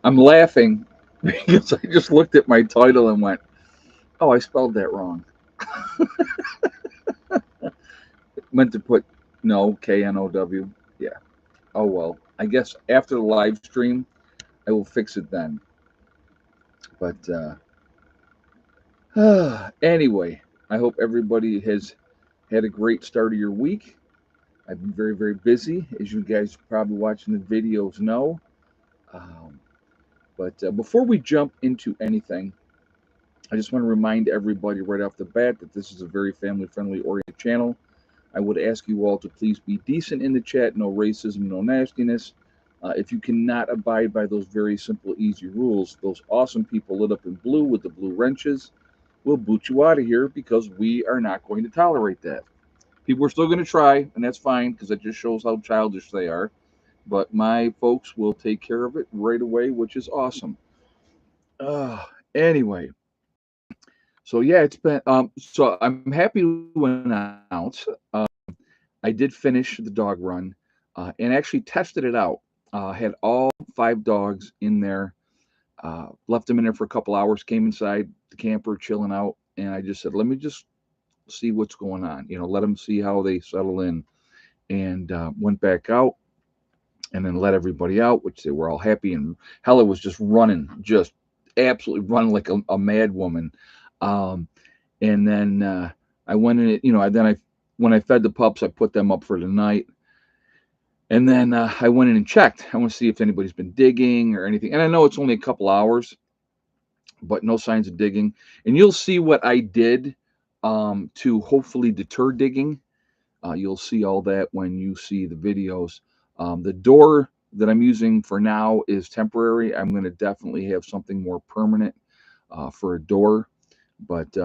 I'm laughing because I just looked at my title and went, "Oh, I spelled that wrong." Meant to put no Know. Yeah. Oh well. I guess after the live stream, I will fix it then. But anyway, I hope everybody has had a great start of your week. I've been very, very busy, as you guys probably watching the videos know. Um, but before we jump into anything, I just want to remind everybody right off the bat that this is a very family friendly oriented channel. I would ask you all to please be decent in the chat, no racism, no nastiness. If you cannot abide by those very simple, easy rules, those awesome people lit up in blue with the blue wrenches will boot you out of here because we are not going to tolerate that. People are still going to try, and that's fine because it just shows how childish they are. But my folks will take care of it right away, which is awesome. Anyway, so yeah, it's been so I'm happy to announce I did finish the dog run and actually tested it out. Had all 5 dogs in there. Left them in there for a couple hours. Came inside the camper, chilling out, and I just said, "Let me just see what's going on. Let them see how they settle in." And went back out and then let everybody out, which they were all happy. And Hella was just running, just absolutely running like a mad woman. Um, and then I went in it, then I when I fed the pups, I put them up for the night. And then I went in and checked. I want to see if anybody's been digging or anything. And I know it's only a couple hours, but no signs of digging. And you'll see what I did to hopefully deter digging. You'll see all that when you see the videos. The door that I'm using for now is temporary. I'm going to definitely have something more permanent for a door, but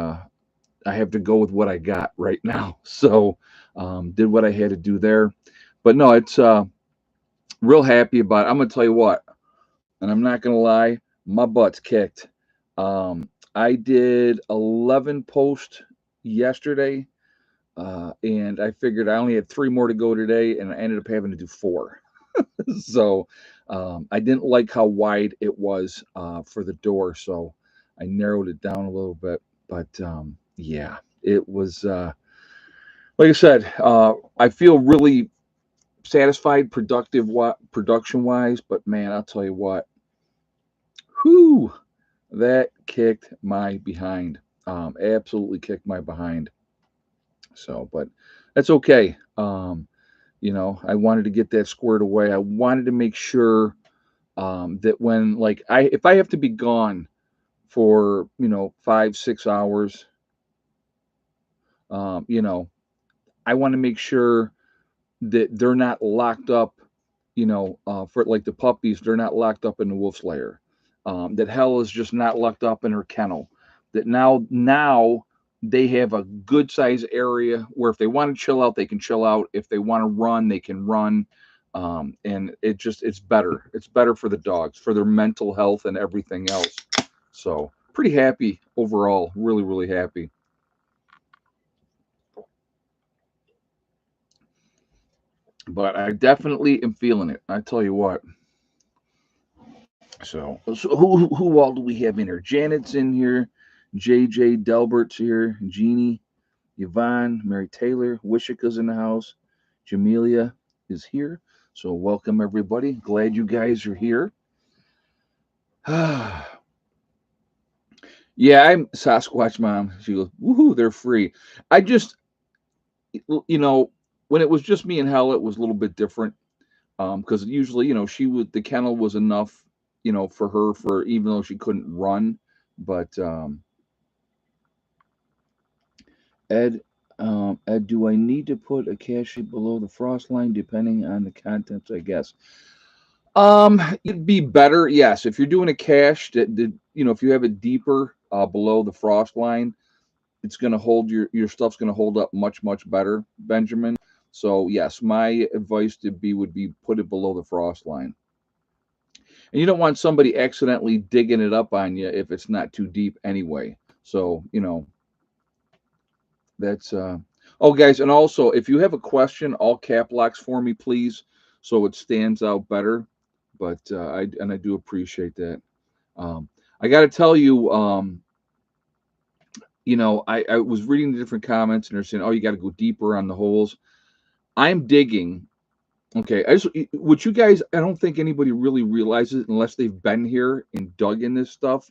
I have to go with what I got right now. So did what I had to do there. But no, it's real happy about it. I'm going to tell you what, and I'm not going to lie, my butt's kicked. I did 11 posts yesterday, and I figured I only had 3 more to go today, and I ended up having to do 4. So I didn't like how wide it was for the door, so I narrowed it down a little bit. But yeah, it was like I said. I feel really satisfied, production wise. But man, I'll tell you what, whew, that kicked my behind. Absolutely kicked my behind. So, but that's okay. I wanted to get that squared away. I wanted to make sure that when, like, if I have to be gone for 5, 6 hours, um, you know, I want to make sure that they're not locked up. For like the puppies, they're not locked up in the wolf's lair. That Hell is just not locked up in her kennel. That now they have a good size area where if they want to chill out, they can chill out. If they want to run, they can run. And it's better. It's better for the dogs, for their mental health and everything else. So pretty happy overall. Really, really happy. But I definitely am feeling it. I tell you what. So who all do we have in here? Janet's in here. JJ Delbert's here. Jeannie, Yvonne, Mary Taylor, Wishika's in the house. Jamelia is here. So welcome everybody. Glad you guys are here. Yeah, I'm Sasquatch mom. She goes, woohoo, they're free. I just, when it was just me and Hell, it was a little bit different. Because usually, the kennel was enough, for her, for even though she couldn't run. But Ed, Ed, do I need to put a cache below the frost line depending on the contents? I guess. It'd be better, yes, if you're doing a cache if you have it deeper below the frost line, it's going to hold your stuff's going to hold up much much better, Benjamin. So yes, my advice would be put it below the frost line. And you don't want somebody accidentally digging it up on you if it's not too deep anyway. So, that's oh guys, and also if you have a question, all cap locks for me, please, so it stands out better. but I do appreciate that. Um, I got to tell you, I was reading the different comments and they're saying, "Oh, you got to go deeper on the holes." I'm digging. Okay, what you guys, I don't think anybody really realizes unless they've been here and dug in this stuff.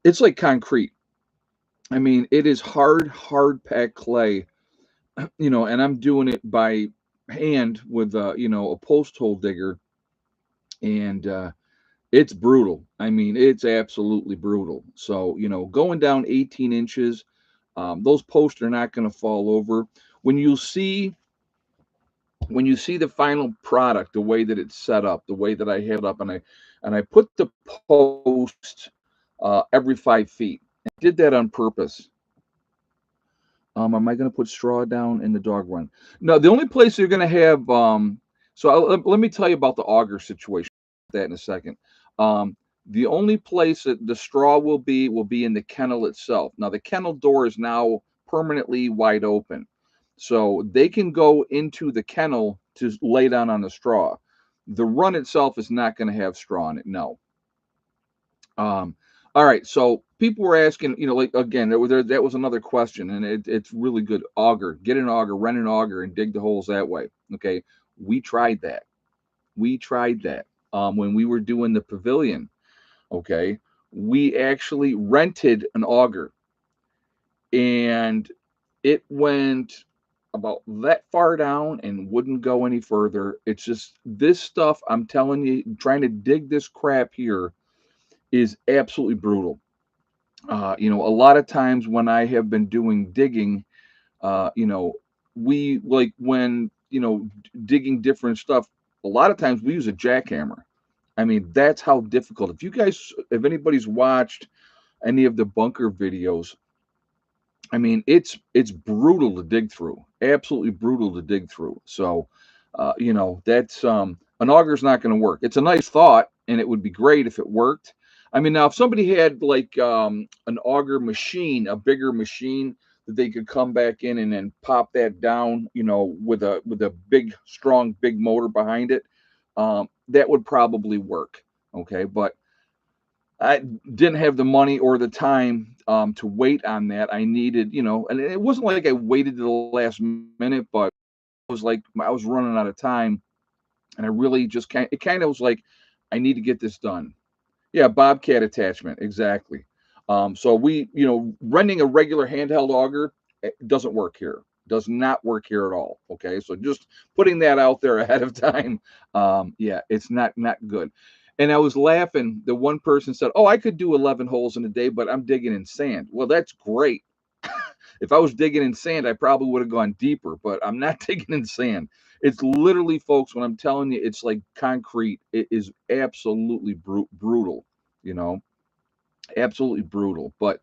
It's like concrete. I mean, it is hard packed clay, and I'm doing it by hand with a post hole digger, and it's brutal. I mean, it's absolutely brutal. So, going down 18 inches, those posts are not going to fall over. When you see when you see the final product, the way that it's set up, the way that I have it up, and I put the post every 5 feet. I did that on purpose. Am I going to put straw down in the dog run? No, the only place you're going to have. Let me tell you about the auger situation. That in a second. Um, the only place that the straw will be in the kennel itself. Now the kennel door is now permanently wide open, so they can go into the kennel to lay down on the straw. The run itself is not going to have straw in it. No. Um, all right, so people were asking, like again, that was another question, and it's really good. Auger, get an auger, rent an auger, and dig the holes that way. Okay, we tried that. We tried that when we were doing the pavilion. Okay, we actually rented an auger, and it went about that far down and wouldn't go any further. It's just this stuff. I'm telling you, trying to dig this crap here is absolutely brutal. A lot of times when I have been doing digging, we like when, digging different stuff, a lot of times we use a jackhammer. I mean, that's how difficult. If anybody's watched any of the bunker videos, I mean, it's brutal to dig through, absolutely brutal to dig through. So, that's an auger's not going to work. It's a nice thought, and it would be great if it worked. I mean, now if somebody had like an auger machine, a bigger machine that they could come back in and then pop that down, with a big, strong, big motor behind it, that would probably work. Okay, but I didn't have the money or the time to wait on that. I needed, and it wasn't like I waited to the last minute, but it was like I was running out of time, and I really it kind of was like, I need to get this done. Yeah, Bobcat attachment, exactly. So renting a regular handheld auger, doesn't work here. Does not work here at all. Okay, so just putting that out there ahead of time. Yeah, it's not good. And I was laughing. The one person said, "Oh, I could do 11 holes in a day, but I'm digging in sand." Well, that's great. If I was digging in sand, I probably would have gone deeper, but I'm not digging in sand. It's literally, folks, when I'm telling you, it's like concrete. It is absolutely brutal, you know, absolutely brutal. But,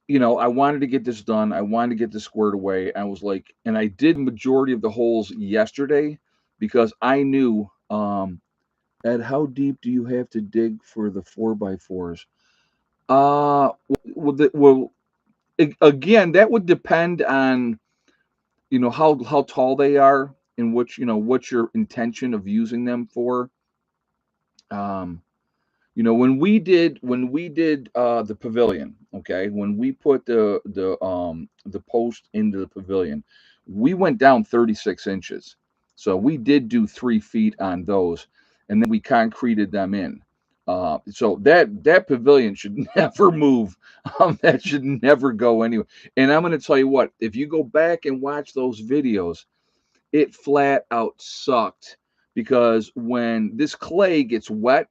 I wanted to get this done. I wanted to get this squared away. I was like, and I did majority of the holes yesterday because I knew, Ed, how deep do you have to dig for the 4x4s? Well, again, that would depend on how tall they are and what's your intention of using them for. um when we did the pavilion, okay, when we put the post into the pavilion, we went down 36 inches, so we did do 3 feet on those, and then we concreted them in. So that pavilion should never move. That should never go anywhere. And I'm going to tell you what, if you go back and watch those videos, it flat out sucked, because when this clay gets wet,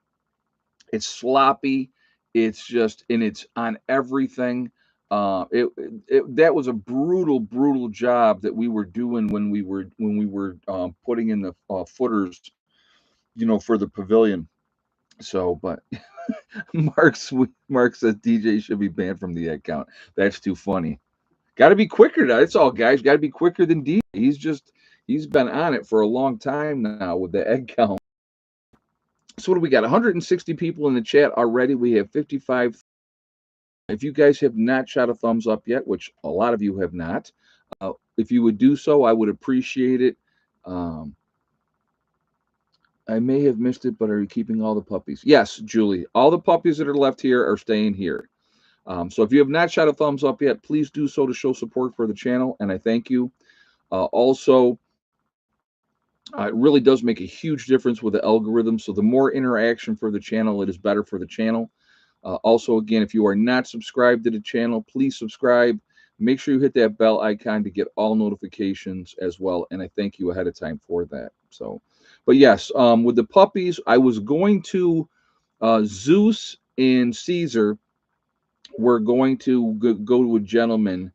it's sloppy. It's just, and it's on everything. That was a brutal job that we were doing when we were putting in the footers, for the pavilion. So, but Mark says DJ should be banned from the account. That's too funny. Got to be quicker. That's all, guys. Got to be quicker than DJ. He's been on it for a long time now with the egg count. So what do we got? 160 people in the chat already. We have 55. If you guys have not shot a thumbs up yet, which a lot of you have not, if you would do so, I would appreciate it. Um, I may have missed it, but are you keeping all the puppies? Yes, Julie. All the puppies that are left here are staying here. So if you have not shot a thumbs up yet, please do so to show support for the channel, and I thank you. Also, it really does make a huge difference with the algorithm. So the more interaction for the channel, it is better for the channel. Also, again, if you are not subscribed to the channel, please subscribe. Make sure you hit that bell icon to get all notifications as well. And I thank you ahead of time for that. So, but yes, with the puppies, I was going to Zeus and Caesar were going to go to a gentleman.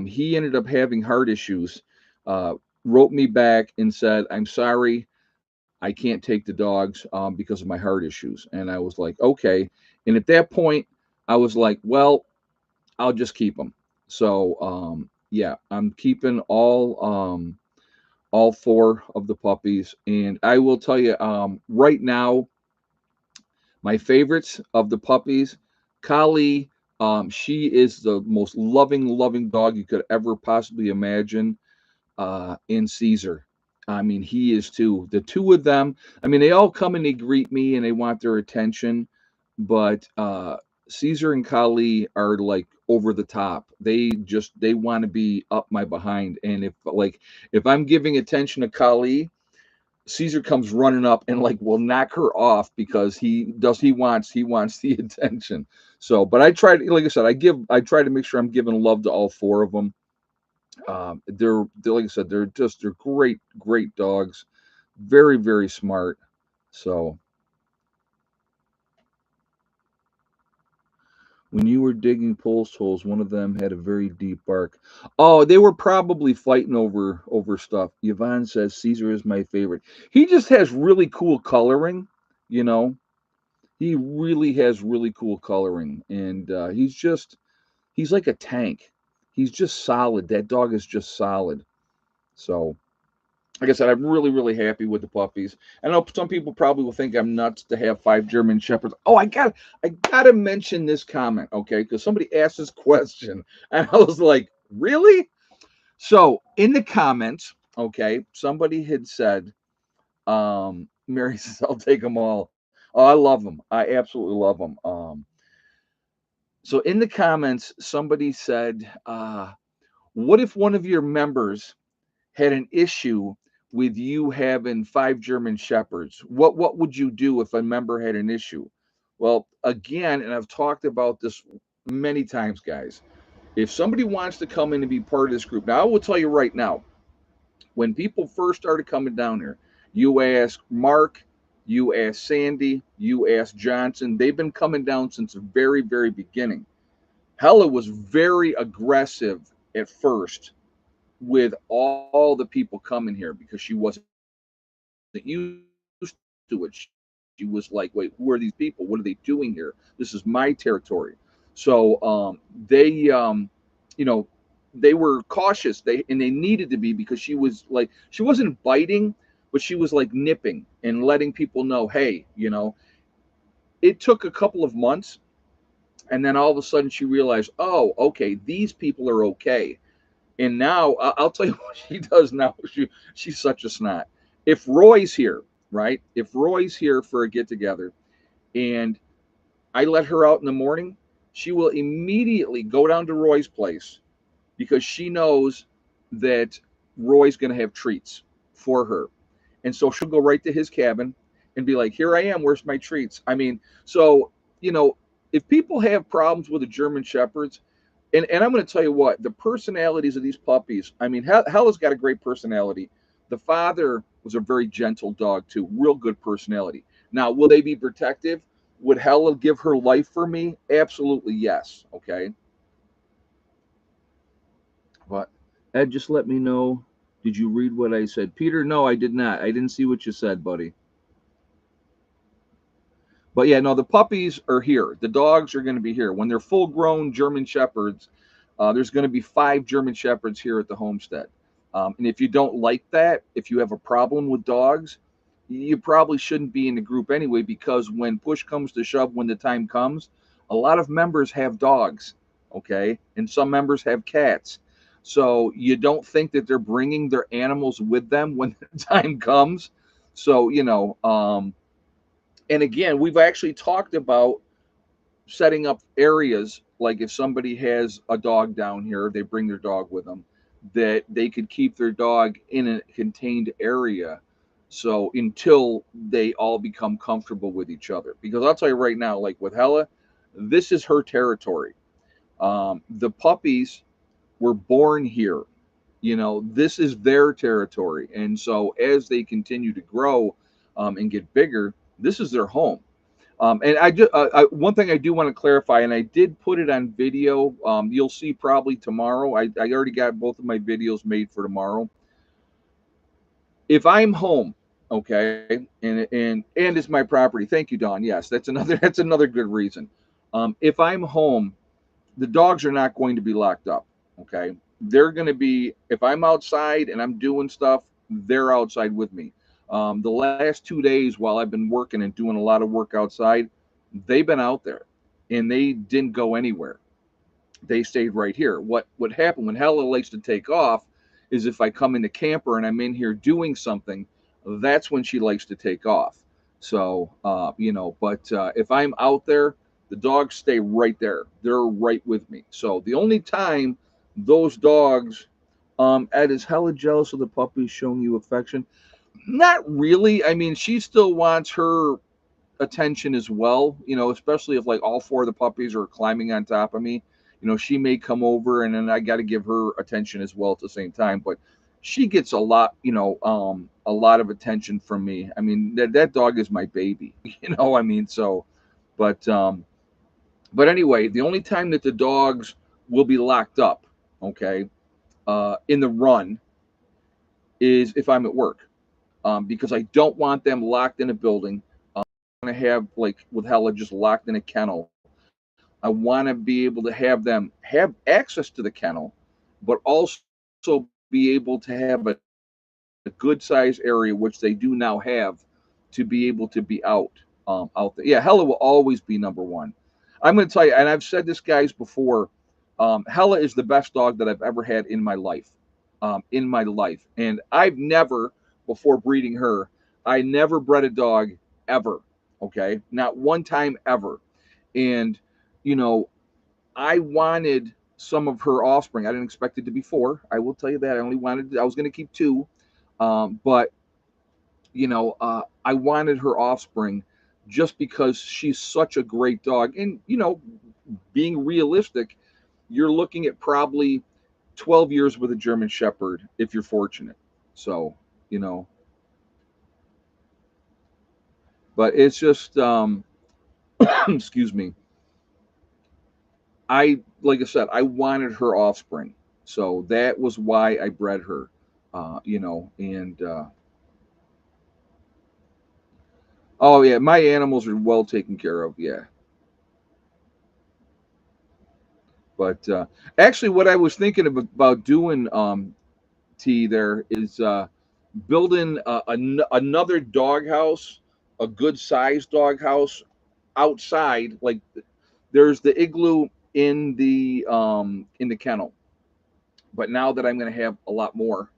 He ended up having heart issues. Uh, wrote me back and said, "I'm sorry, I can't take the dogs because of my heart issues." And I was like, "Okay." And at that point, I was like, "Well, I'll just keep them." So yeah, I'm keeping all four of the puppies, and I will tell you, right now, my favorites of the puppies, Kali. She is the most loving dog you could ever possibly imagine. In Caesar. I mean, he is too. The two of them, I mean, they all come and they greet me and they want their attention, but Caesar and Kali are like over the top. They want to be up my behind. And if I'm giving attention to Kali, Caesar comes running up and like will knock her off because he wants the attention. So, but I try to, like I said, I try to make sure I'm giving love to all four of them. They're like I said, they're great dogs, very smart. So when you were digging post holes, one of them had a very deep bark. Oh, they were probably fighting over stuff. Yvonne says Caesar is my favorite. He just has really cool coloring, you know. He really has really cool coloring, and he's like a tank. He's just solid. That dog is just solid. So like I said, I'm really happy with the puppies. I know some people probably will think I'm nuts to have 5 German shepherds. Oh, I gotta mention this comment, okay? Because somebody asked this question, and I was like, really? So in the comments, okay, somebody had said, Mary says, I'll take them all. Oh, I love them. I absolutely love them. So in the comments, somebody said, what if one of your members had an issue with you having 5 German shepherds? What would you do if a member had an issue? Well, again, and I've talked about this many times, guys. If somebody wants to come in and be part of this group, now I will tell you right now, when people first started coming down here, you ask Mark, you ask Sandy, you ask Johnson. They've been coming down since the very beginning. Hella was very aggressive at first with all the people coming here because she wasn't used to it. She was like, wait, who are these people? What are they doing here? This is my territory. So you know, they were cautious. They needed to be because she wasn't biting, but she was like nipping and letting people know, hey, it took a couple of months, and then all of a sudden she realized, oh, okay, these people are okay. And now I'll tell you what she does now. She's such a snot. If Roy's here, right? If Roy's here for a get together, and I let her out in the morning, she will immediately go down to Roy's place because she knows that Roy's going to have treats for her. And so she'll go right to his cabin and be like, "Here I am. Where's my treats?" I mean, so, you know, if people have problems with the German Shepherds, and I'm going to tell you what, the personalities of these puppies, I mean, Hella's got a great personality. The father was a very gentle dog, too, real good personality. Now, will they be protective? Would Hella give her life for me? Absolutely, yes. Okay. But Ed, just let me know. Did you read what I said? Peter, no, I did not. I didn't see what you said, buddy. But yeah, no, the puppies are here. The dogs are going to be here. When they're full grown German Shepherds, there's going to be 5 German Shepherds here at the homestead. And if you don't like that, if you have a problem with dogs, you probably shouldn't be in the group anyway, because when push comes to shove, when the time comes, a lot of members have dogs, okay? And some members have cats. So you don't think that they're bringing their animals with them when the time comes. So, and again, we've actually talked about setting up areas like if somebody has a dog down here, they bring their dog with them, that they could keep their dog in a contained area. So until they all become comfortable with each other, because I'll tell you right now, like with Hella, this is her territory. The puppies were born here. This is their territory, and so as they continue to grow and get bigger, this is their home. And one thing I do want to clarify, and I did put it on video. You'll see probably tomorrow. I already got both of my videos made for tomorrow. If I'm home, okay, and it's my property. Thank you, Don. Yes, that's another that's another good reason. If I'm home, the dogs are not going to be locked up. Okay, they're going to be, if I'm outside and I'm doing stuff, they're outside with me. The last 2 days while I've been working and doing a lot of work outside, they've been out there and they didn't go anywhere. They stayed right here. What happened when Hella likes to take off is if I come in the camper and I'm in here doing something, that's when she likes to take off. So but if I'm out there, the dogs stay right there. They're right with me. So the only time those dogs, Ed, is Hella jealous of the puppies showing you affection? Not really. I mean, she still wants her attention as well, especially if like all four of the puppies are climbing on top of me. She may come over and then I got to give her attention as well at the same time. But she gets a lot of attention from me. I mean, that dog is my baby, I mean, so, but, but anyway, the only time that the dogs will be locked up, okay, in the run is if I'm at work, because I don't want them locked in a building. To have like with Hella just locked in a kennel. I want to be able to have them have access to the kennel, but also be able to have a good size area, which they do now have, to be able to be out there. Yeah, Hella will always be number one. I'm going to tell you, and I've said this, guys, before. Hella is the best dog that I've ever had in my life. And I've never, before breeding her, I never bred a dog ever. Okay, not one time ever. And you know, I wanted some of her offspring. I didn't expect it to be four. I will tell you that. I was going to keep two, but I wanted her offspring just because she's such a great dog. And being realistic, you're looking at probably 12 years with a German Shepherd if you're fortunate. So, you know, but it's just, excuse me. Like I said, I wanted her offspring. So that was why I bred her, and, oh yeah, my animals are well taken care of. Yeah. But actually, what I was thinking about doing, T, there is building another doghouse, a good sized doghouse outside. Like there's the igloo in the kennel, but now that I'm going to have a lot more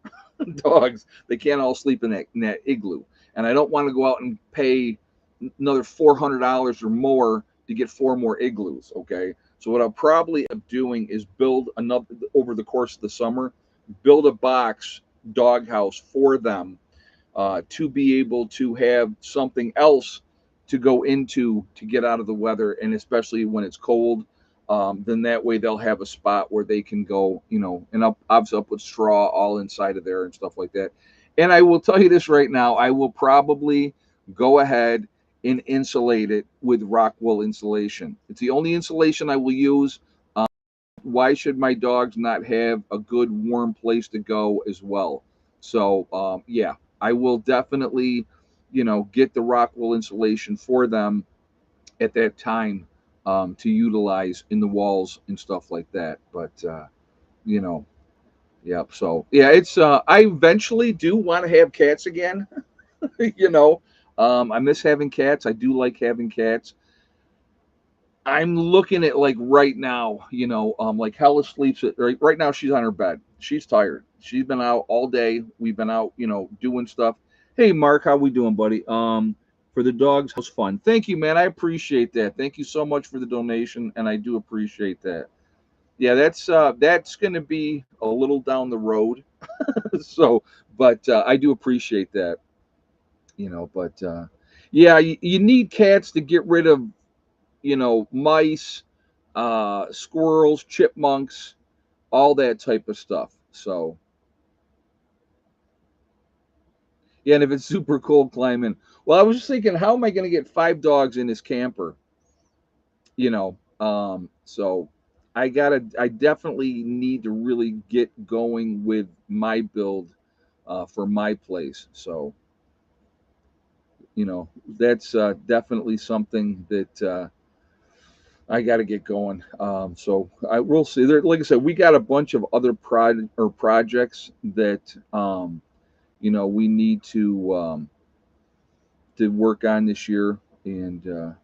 dogs, they can't all sleep in that igloo, and I don't want to go out and pay another $400 or more to get four more igloos. Okay, so what I'll probably end up doing is build another over the course of the summer, build a box doghouse for them, to be able to have something else to go into to get out of the weather, and especially when it's cold. Then that way they'll have a spot where they can go, and obviously I'll put straw all inside of there and stuff like that. And I will tell you this right now, I will probably go ahead and insulate it with rock wool insulation. It's the only insulation I will use. Why should my dogs not have a good warm place to go as well? So yeah, I will definitely, get the rock wool insulation for them at that time, to utilize in the walls and stuff like that. But you know, yeah. So yeah, it's I eventually do want to have cats again. you know, I miss having cats. I do like having cats. I'm looking at like right now, like Hella sleeps at right now. She's on her bed. She's tired. She's been out all day. We've been out, doing stuff. Hey, Mark, how we doing, buddy? For the Dogs House Fund. Thank you, man. I appreciate that. Thank you so much for the donation, and I do appreciate that. Yeah, that's going to be a little down the road. So, but I do appreciate that. But yeah, you need cats to get rid of mice, squirrels, chipmunks, all that type of stuff. So yeah, and if it's super cold, climb in. Well, I was just thinking, how am I going to get 5 dogs in this camper? So I definitely need to really get going with my build for my place. So you know that's definitely something that I got to get going. So I will see. There, like I said, we got a bunch of other projects that we need to work on this year, and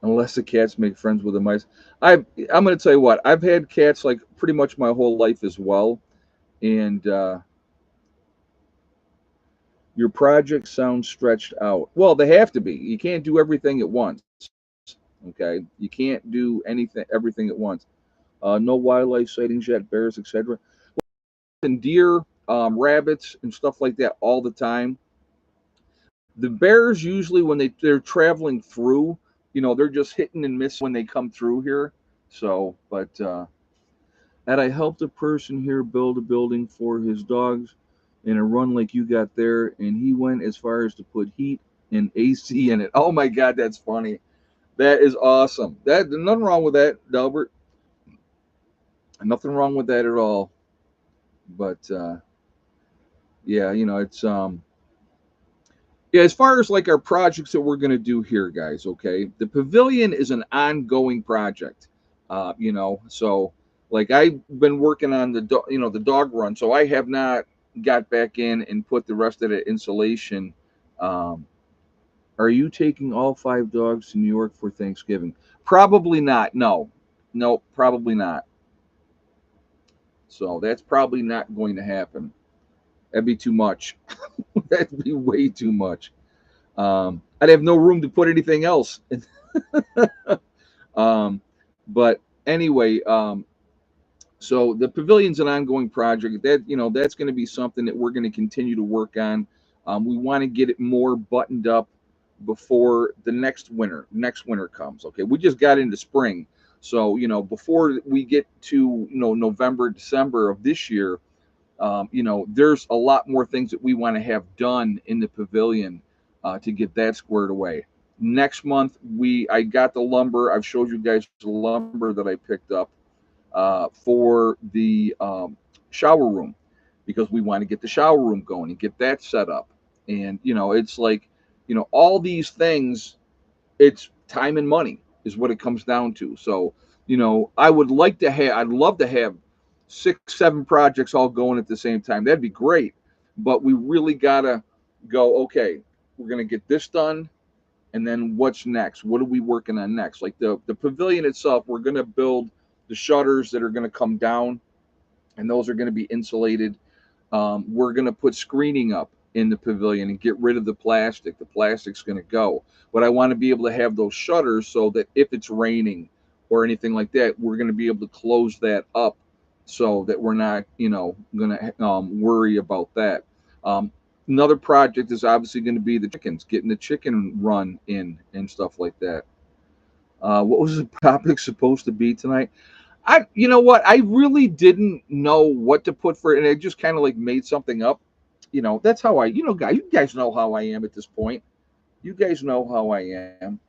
unless the cats make friends with the mice, I'm going to tell you what, I've had cats like pretty much my whole life as well, and your projects sound stretched out. Well, they have to be. You can't do everything at once. Okay, you can't do everything at once. No wildlife sightings yet, bears, etc. And deer, rabbits, and stuff like that all the time. The bears usually when they're traveling through, they're just hitting and missing when they come through here. So, but had I helped a person here build a building for his dogs in a run like you got there, and he went as far as to put heat and AC in it. Oh my God, that's funny. That is awesome. That nothing wrong with that, Delbert. Nothing wrong with that at all. But yeah, yeah, as far as like our projects that we're going to do here, guys, okay, the pavilion is an ongoing project. So like I've been working on the dog run, so I have not got back in and put the rest of the insulation. Um, are you taking all 5 dogs to New York for Thanksgiving? Probably not. No, no, probably not. So that's probably not going to happen. That'd be too much. That'd be way too much. I'd have no room to put anything else. um, but anyway, so the pavilion's an ongoing project. That's going to be something that we're going to continue to work on. We want to get it more buttoned up before the next winter. Next winter comes. Okay, we just got into spring, so before we get to November, December of this year, there's a lot more things that we want to have done in the pavilion to get that squared away. Next month, I got the lumber. I've showed you guys the lumber that I picked up for the shower room because we want to get the shower room going and get that set up. And it's like, all these things. It's time and money is what it comes down to. So I'd love to have 6, 7 projects all going at the same time. That'd be great. But we really gotta go, okay, we're gonna get this done, and then what's next? What are we working on next? Like the pavilion itself, we're gonna build the shutters that are gonna come down, and those are gonna be insulated. We're going to put screening up in the pavilion and get rid of the plastic. The plastic's going to go. But I want to be able to have those shutters so that if it's raining or anything like that, we're going to be able to close that up so that we're not, going to worry about that. Um, Another project is obviously going to be the chickens, getting the chicken run in and stuff like that. What was the topic supposed to be tonight? You know what? I really didn't know what to put for it, and I just kind of like made something up. That's how guys, you guys know how I am at this point. You guys know how I am.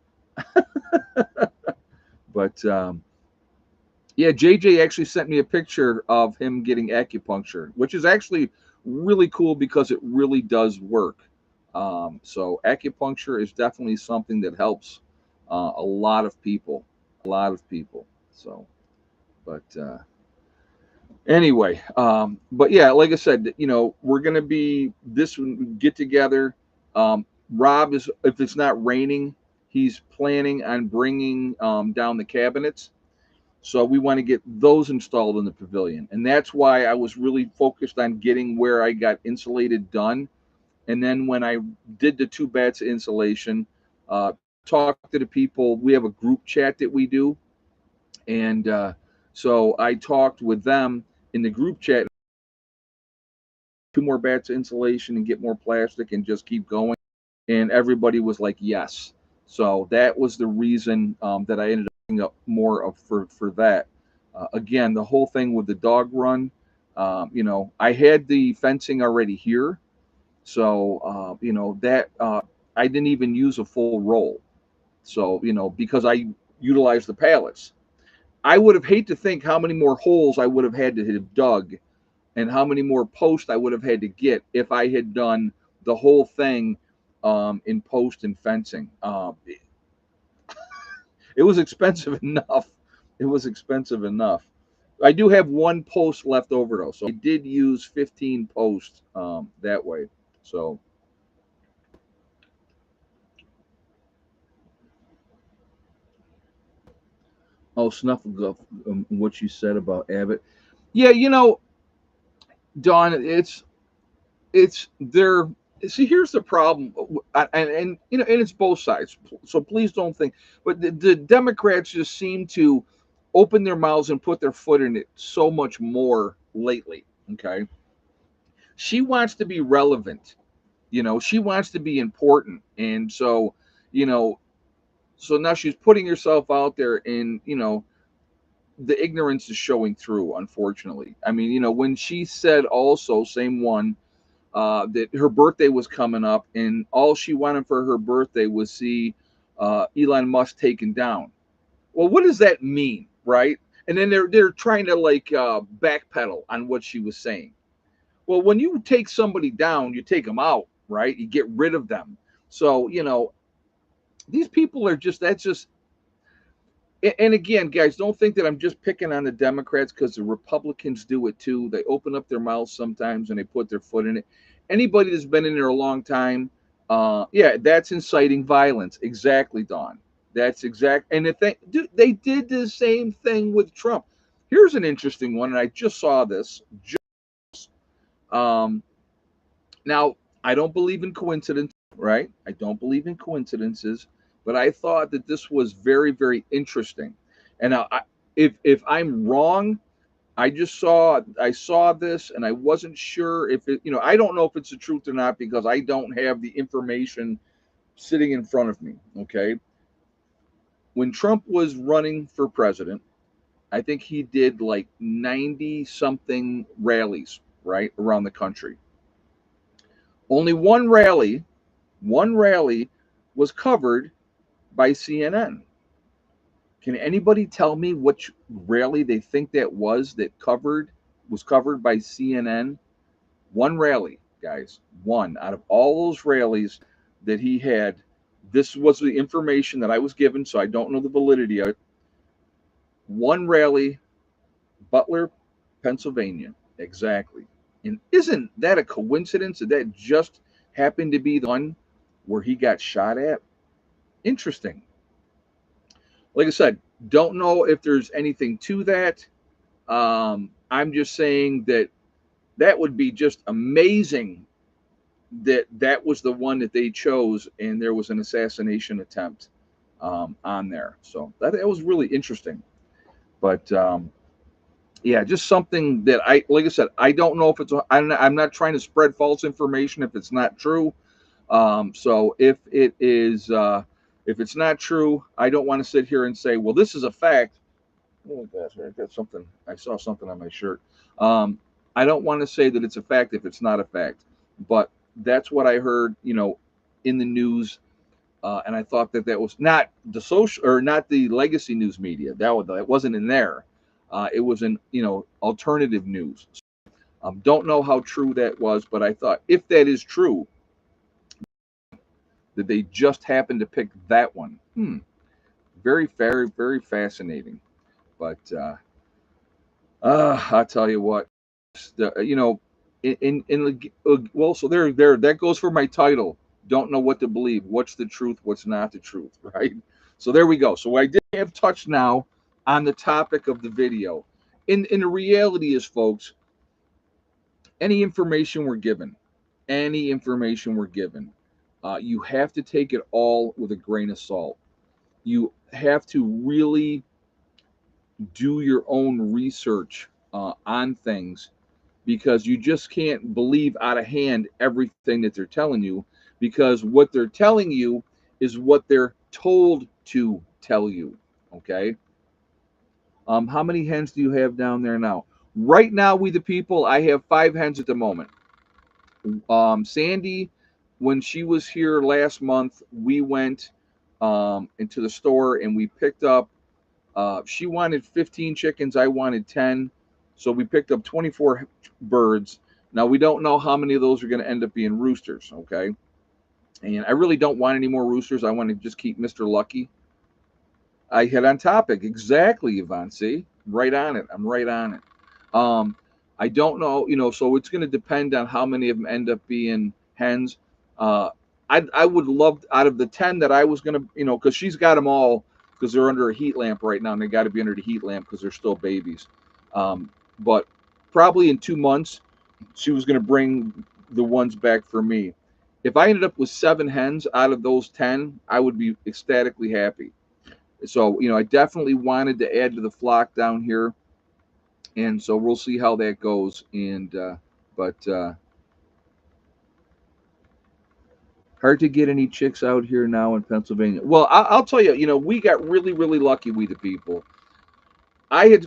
But yeah, JJ actually sent me a picture of him getting acupuncture, which is actually really cool because it really does work. So acupuncture is definitely something that helps a lot of people, a lot of people. So, but anyway, but yeah, like I said, we're gonna be this get together. Rob is, if it's not raining, he's planning on bringing down the cabinets. So we want to get those installed in the pavilion. And that's why I was really focused on getting where I got insulated done. And then when I did the 2 bats of insulation, talked to the people. We have a group chat that we do. And so I talked with them in the group chat, 2 more bats of insulation and get more plastic and just keep going. And everybody was like, yes. So that was the reason that I ended up picking up more of for that. Again, the whole thing with the dog run, I had the fencing already here. So, that I didn't even use a full roll. So, because I utilized the pallets. I would have hate to think how many more holes I would have had to have dug and how many more posts I would have had to get if I had done the whole thing in post and fencing. It was expensive enough. It was expensive enough. I do have 1 post left over though, so I did use 15 posts that way. So, oh, Snuffleupagus, what you said about Abbott. Yeah, Don, it's there. See, here's the problem, and and it's both sides. So please don't think, but the Democrats just seem to open their mouths and put their foot in it so much more lately. Okay, she wants to be relevant. She wants to be important, and so you know, so now she's putting herself out there, and the ignorance is showing through. Unfortunately, I mean, when she said also, same one that her birthday was coming up, and all she wanted for her birthday was see Elon Musk taken down. Well, what does that mean, right? And then they're trying to like backpedal on what she was saying. Well, when you take somebody down, you take them out, right? You get rid of them. So these people are just that's just and again, guys, don't think that I'm just picking on the Democrats because the Republicans do it too. They open up their mouths sometimes and they put their foot in it. Anybody that's been in there a long time, yeah, that's inciting violence. Exactly, Don. That's exact. And if they did the same thing with Trump. Here's an interesting one, and I just saw this. Um, Now, I don't believe in coincidence, right? I don't believe in coincidences, but I thought that this was very, very interesting. And now, if I'm wrong, I saw this, and I wasn't sure if it, I don't know if it's the truth or not because I don't have the information sitting in front of me. Okay, when Trump was running for president, I think he did like 90 something rallies right around the country. Only one rally was covered by CNN. Can anybody tell me which rally they think that was covered by CNN? One rally, guys. One out of all those rallies that he had. This was the information that I was given, so I don't know the validity of it. One rally, Butler, Pennsylvania. Exactly. And isn't that a coincidence that that just happened to be the one where he got shot at? Interesting. Like I said, don't know if there's anything to that. I'm just saying that that would be just amazing that that was the one that they chose and there was an assassination attempt on there. So that was really interesting. But yeah, just something that like I said, I don't know if I'm not trying to spread false information if it's not true. So if it's not true, I don't want to sit here and say, well, this is a fact. Oh gosh, I got something. I saw something on my shirt. Um, I don't want to say that it's a fact if it's not a fact, but that's what I heard, in the news, and I thought that that was not the social or not the legacy news media. That wasn't in there. It was in alternative news. Don't know how true that was, but I thought if that is true, that they just happened to pick that one. Very, very, very fascinating. But I tell you what, well, so there that goes for my title. Don't know what to believe. What's the truth? What's not the truth? Right. So there we go. So I did have touch now on the topic of the video. In the reality is, folks, any information we're given, any information we're given, you have to take it all with a grain of salt. You have to really do your own research on things, because you just can't believe out of hand everything that they're telling you, because what they're telling you is what they're told to tell you. Okay. How many hens do you have down there now? Right now, we the people, I have 5 hens at the moment. Sandy, when she was here last month, we went into the store and we picked up. She wanted 15 chickens. I wanted 10, so we picked up 24 birds. Now we don't know how many of those are going to end up being roosters. Okay, and I really don't want any more roosters. I want to just keep Mr. Lucky. I hit on topic exactly, Yvonne. See, right on it. I'm right on it. Um, I don't know, so it's going to depend on how many of them end up being hens. Uh, I would love, out of the 10 that I was going to, because she's got them all, because they're under a heat lamp right now, and they got to be under the heat lamp because they're still babies. But probably in 2 months, she was going to bring the ones back for me. If I ended up with 7 hens out of those 10, I would be ecstatically happy. So, I definitely wanted to add to the flock down here, and so we'll see how that goes. But hard to get any chicks out here now in Pennsylvania. Well, I'll tell you, we got really, really lucky. We the people.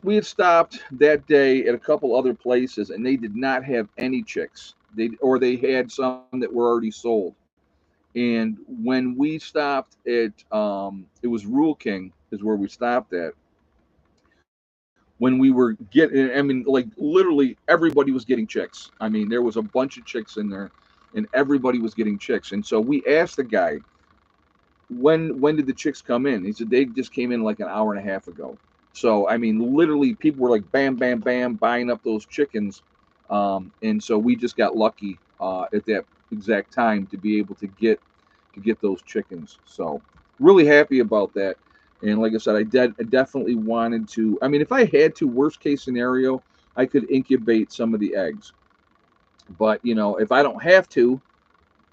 We had stopped that day at a couple other places, and they did not have any chicks. They had some that were already sold. And when we stopped at, it was Rule King is where we stopped at. When we were getting, I mean, like literally everybody was getting chicks. I mean, there was a bunch of chicks in there, and everybody was getting chicks. And so we asked the guy, when did the chicks come in? He said they just came in like an hour and a half ago. So I mean, literally, people were like bam, bam, bam, buying up those chickens, and so we just got lucky at that exact time to be able to get those chickens. So really happy about that. And like I said, I definitely wanted to. I mean, if I had to, worst case scenario, I could incubate some of the eggs. But if I don't have to,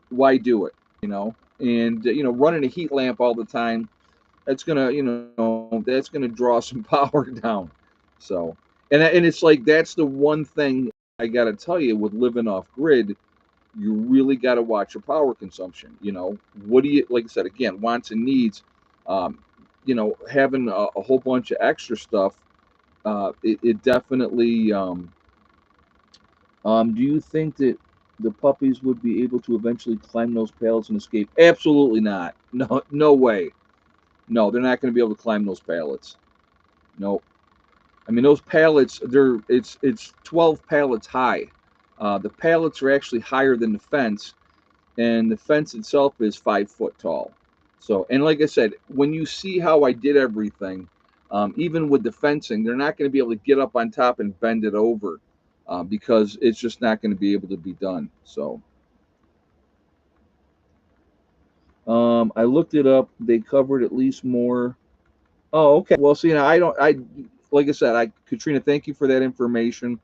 why do it? And running a heat lamp all the time, that's gonna draw some power down. So, and it's like that's the one thing I gotta tell you with living off grid. You really got to watch your power consumption. What do you, like I said, again, wants and needs. Um, having a whole bunch of extra stuff, it definitely. Do you think that the puppies would be able to eventually climb those pallets and escape? Absolutely not. No, no way. No, they're not going to be able to climb those pallets. No. I mean, those pallets, it's 12 pallets high. The pallets are actually higher than the fence, and the fence itself is 5 foot tall. So, and like I said, when you see how I did everything, even with the fencing, they're not going to be able to get up on top and bend it over, because it's just not going to be able to be done. So, I looked it up. They covered at least more. Oh, okay. Well, see, now I don't. Like I said, Katrina, thank you for that information.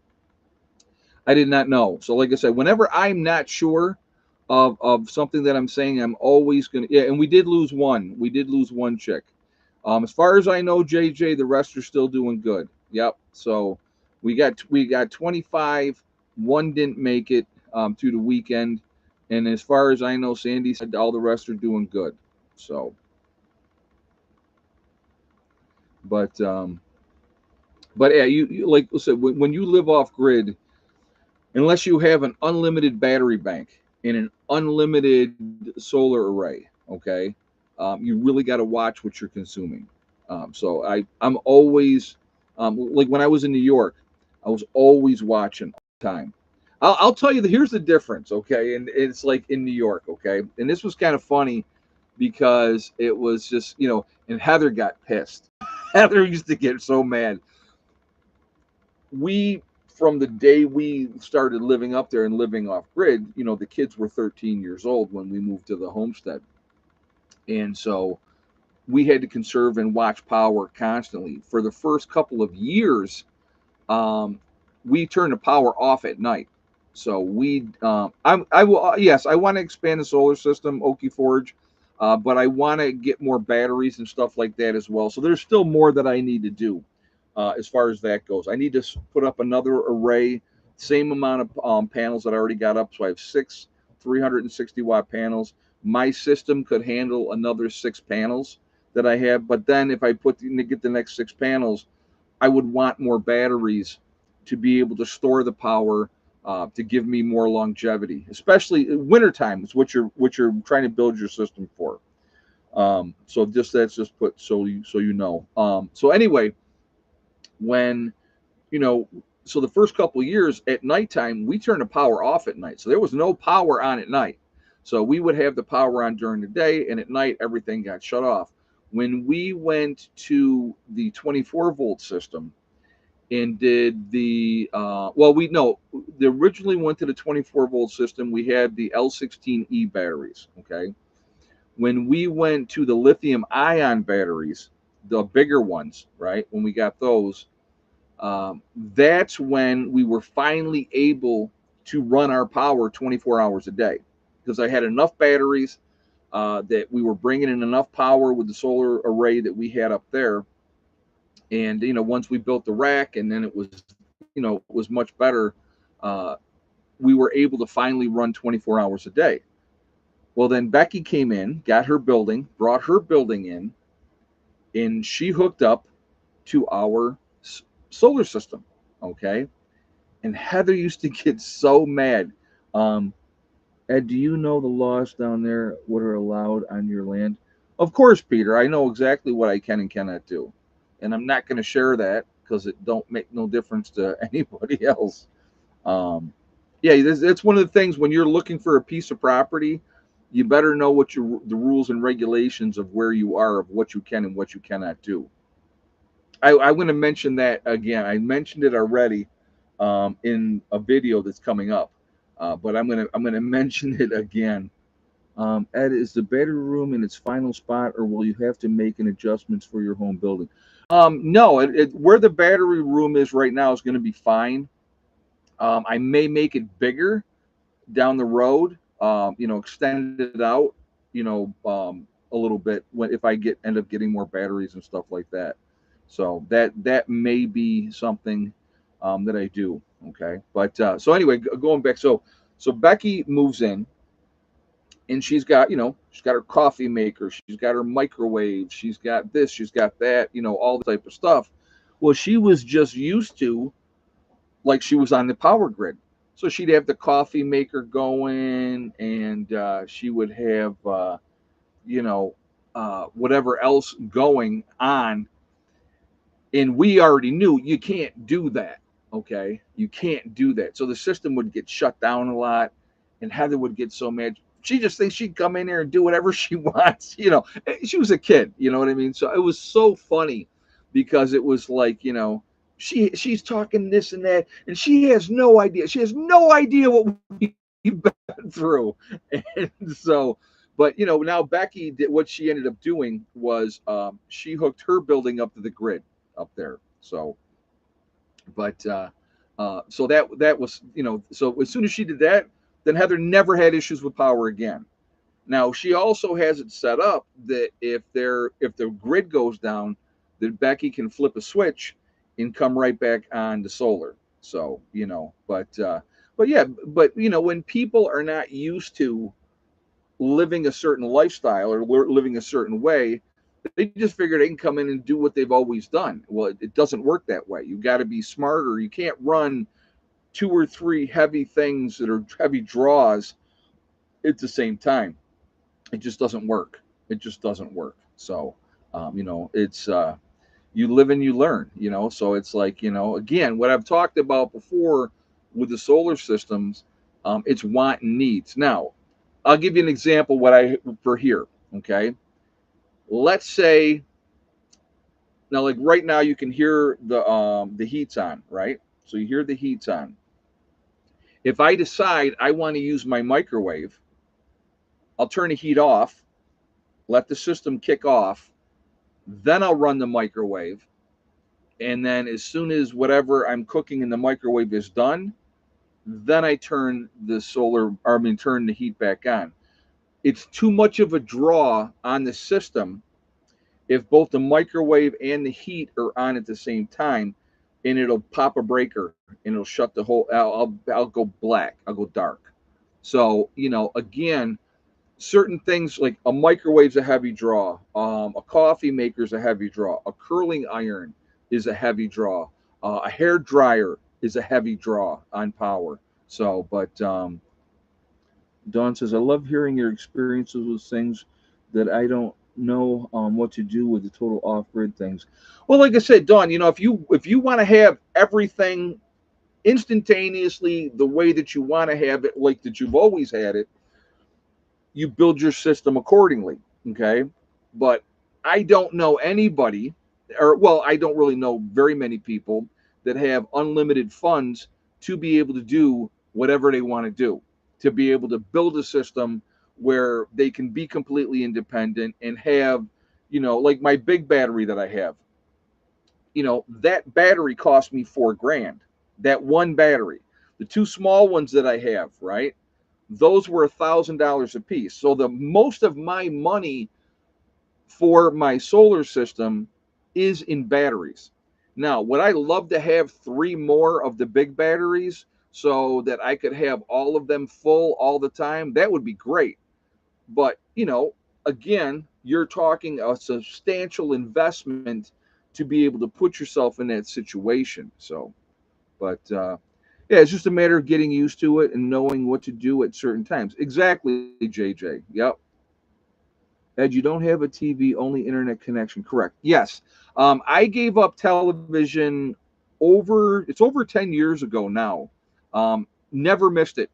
I did not know. So, like I said, whenever I'm not sure of something that I'm saying, I'm always gonna. Yeah, and we did lose one. We did lose one chick. As far as I know, JJ, the rest are still doing good. Yep. So we got 25. One didn't make it through the weekend, and as far as I know, Sandy said all the rest are doing good. So, but yeah, you like I said, when you live off grid, unless you have an unlimited battery bank and an unlimited solar array, okay, you really got to watch what you're consuming. So I'm always, like when I was in New York, I was always watching all the time. I'll tell you that here's the difference, okay, and it's like in New York, okay, and this was kind of funny because it was just and Heather got pissed. Heather used to get so mad. We From the day we started living up there and living off grid, the kids were 13 years old when we moved to the homestead. And so we had to conserve and watch power constantly. For the first couple of years, um, we turned the power off at night. So I will, yes, I want to expand the solar system, Okie Forge, but I want to get more batteries and stuff like that as well. So there's still more that I need to do as far as that goes. I need to put up another array, same amount of panels that I already got up. So I have six 360-watt panels. My system could handle another six panels that I have, but then if I get the next six panels, I would want more batteries to be able to store the power to give me more longevity, especially wintertime. Is what you're trying to build your system for. So just that's just put so you know. So anyway, when you know, so the first couple of years at nighttime, we turned the power off at night, so there was no power on at night. So we would have the power on during the day, and at night everything got shut off. When we went to the 24-volt system, and did the well we no they originally went to the 24-volt system. We had the L16E batteries. Okay, when we went to the lithium ion batteries, the bigger ones, right, when we got those, that's when we were finally able to run our power 24 hours a day, because I had enough batteries, that we were bringing in enough power with the solar array that we had up there. And once we built the rack, and then it was much better. uh, we were able to finally run 24 hours a day. Well, then Becky came in, got her building, brought her building in, and she hooked up to our solar system. Okay, and Heather used to get so mad. um, Ed, do you know the laws down there, what are allowed on your land? Of course, Peter, I know exactly what I can and cannot do. And I'm not going to share that because it don't make no difference to anybody else. Um, yeah, it's one of the things when you're looking for a piece of property, you better know what the rules and regulations of where you are, of what you can and what you cannot do. I'm going to mention that again. I mentioned it already in a video that's coming up, but I'm gonna mention it again. Ed, is the battery room in its final spot, or will you have to make an adjustments for your home building? No, where the battery room is right now is going to be fine. I may make it bigger down the road. Extend it out. A little bit when if I end up getting more batteries and stuff like that. So that may be something that I do. Okay, but so anyway, going back, so Becky moves in, and she's got her coffee maker, she's got her microwave, she's got this, she's got that, all the type of stuff. Well, she was just used to, like, she was on the power grid. So she'd have the coffee maker going, and she would have you know whatever else going on. And we already knew you can't do that. Okay, you can't do that. So the system would get shut down a lot, and Heather would get so mad. She just thinks she'd come in there and do whatever she wants. She was a kid. You know what I mean? So it was so funny, because it was like, she's talking this and that, and she has no idea. She has no idea what we've been through. And so, but now Becky did, what she ended up doing was, she hooked her building up to the grid up there. So, but so that was, so as soon as she did that, then Heather never had issues with power again. Now she also has it set up that if the grid goes down, that Becky can flip a switch and come right back on to solar. So, but yeah, but when people are not used to living a certain lifestyle or living a certain way, they just figure they can come in and do what they've always done. Well, it doesn't work that way. You got to be smarter. You can't run two or three heavy things that are heavy draws at the same time. It just doesn't work. It just doesn't work. So, it's you live and you learn. So it's like, again, what I've talked about before with the solar systems, it's want and needs. Now, I'll give you an example what I for here. Okay, let's say, now, like right now, you can hear the heat's on, right? So you hear the heat's on. If I decide I want to use my microwave, I'll turn the heat off, let the system kick off, Then I'll run the microwave, and then as soon as whatever I'm cooking in the microwave is done, then I turn turn the heat back on. It's too much of a draw on the system if both the microwave and the heat are on at the same time, and it'll pop a breaker and it'll shut the whole. I'll go black. I'll go dark. So again, certain things like a microwave's a heavy draw, a coffee maker's a heavy draw, a curling iron is a heavy draw, a hair dryer is a heavy draw on power. So, but Dawn says, I love hearing your experiences with things that I don't know what to do with the total off grid things. Well, like I said, Dawn, if you want to have everything instantaneously the way that you want to have it, like that you've always had it, you build your system accordingly. Okay. But I don't know anybody, or well, I don't really know very many people that have unlimited funds to be able to do whatever they want to do, to be able to build a system where they can be completely independent and have, like my big battery that I have, that battery cost me 4 grand. That one battery. The two small ones that I have, right? Those were $1,000 a piece. So the most of my money for my solar system is in batteries. Now, would I love to have 3 more of the big batteries so that I could have all of them full all the time? That would be great. But, again, you're talking a substantial investment to be able to put yourself in that situation. So, but yeah, it's just a matter of getting used to it and knowing what to do at certain times. Exactly, JJ. Yep. Ed, you don't have a TV, only internet connection. Correct. Yes. I gave up television it's over 10 years ago now. Never missed it.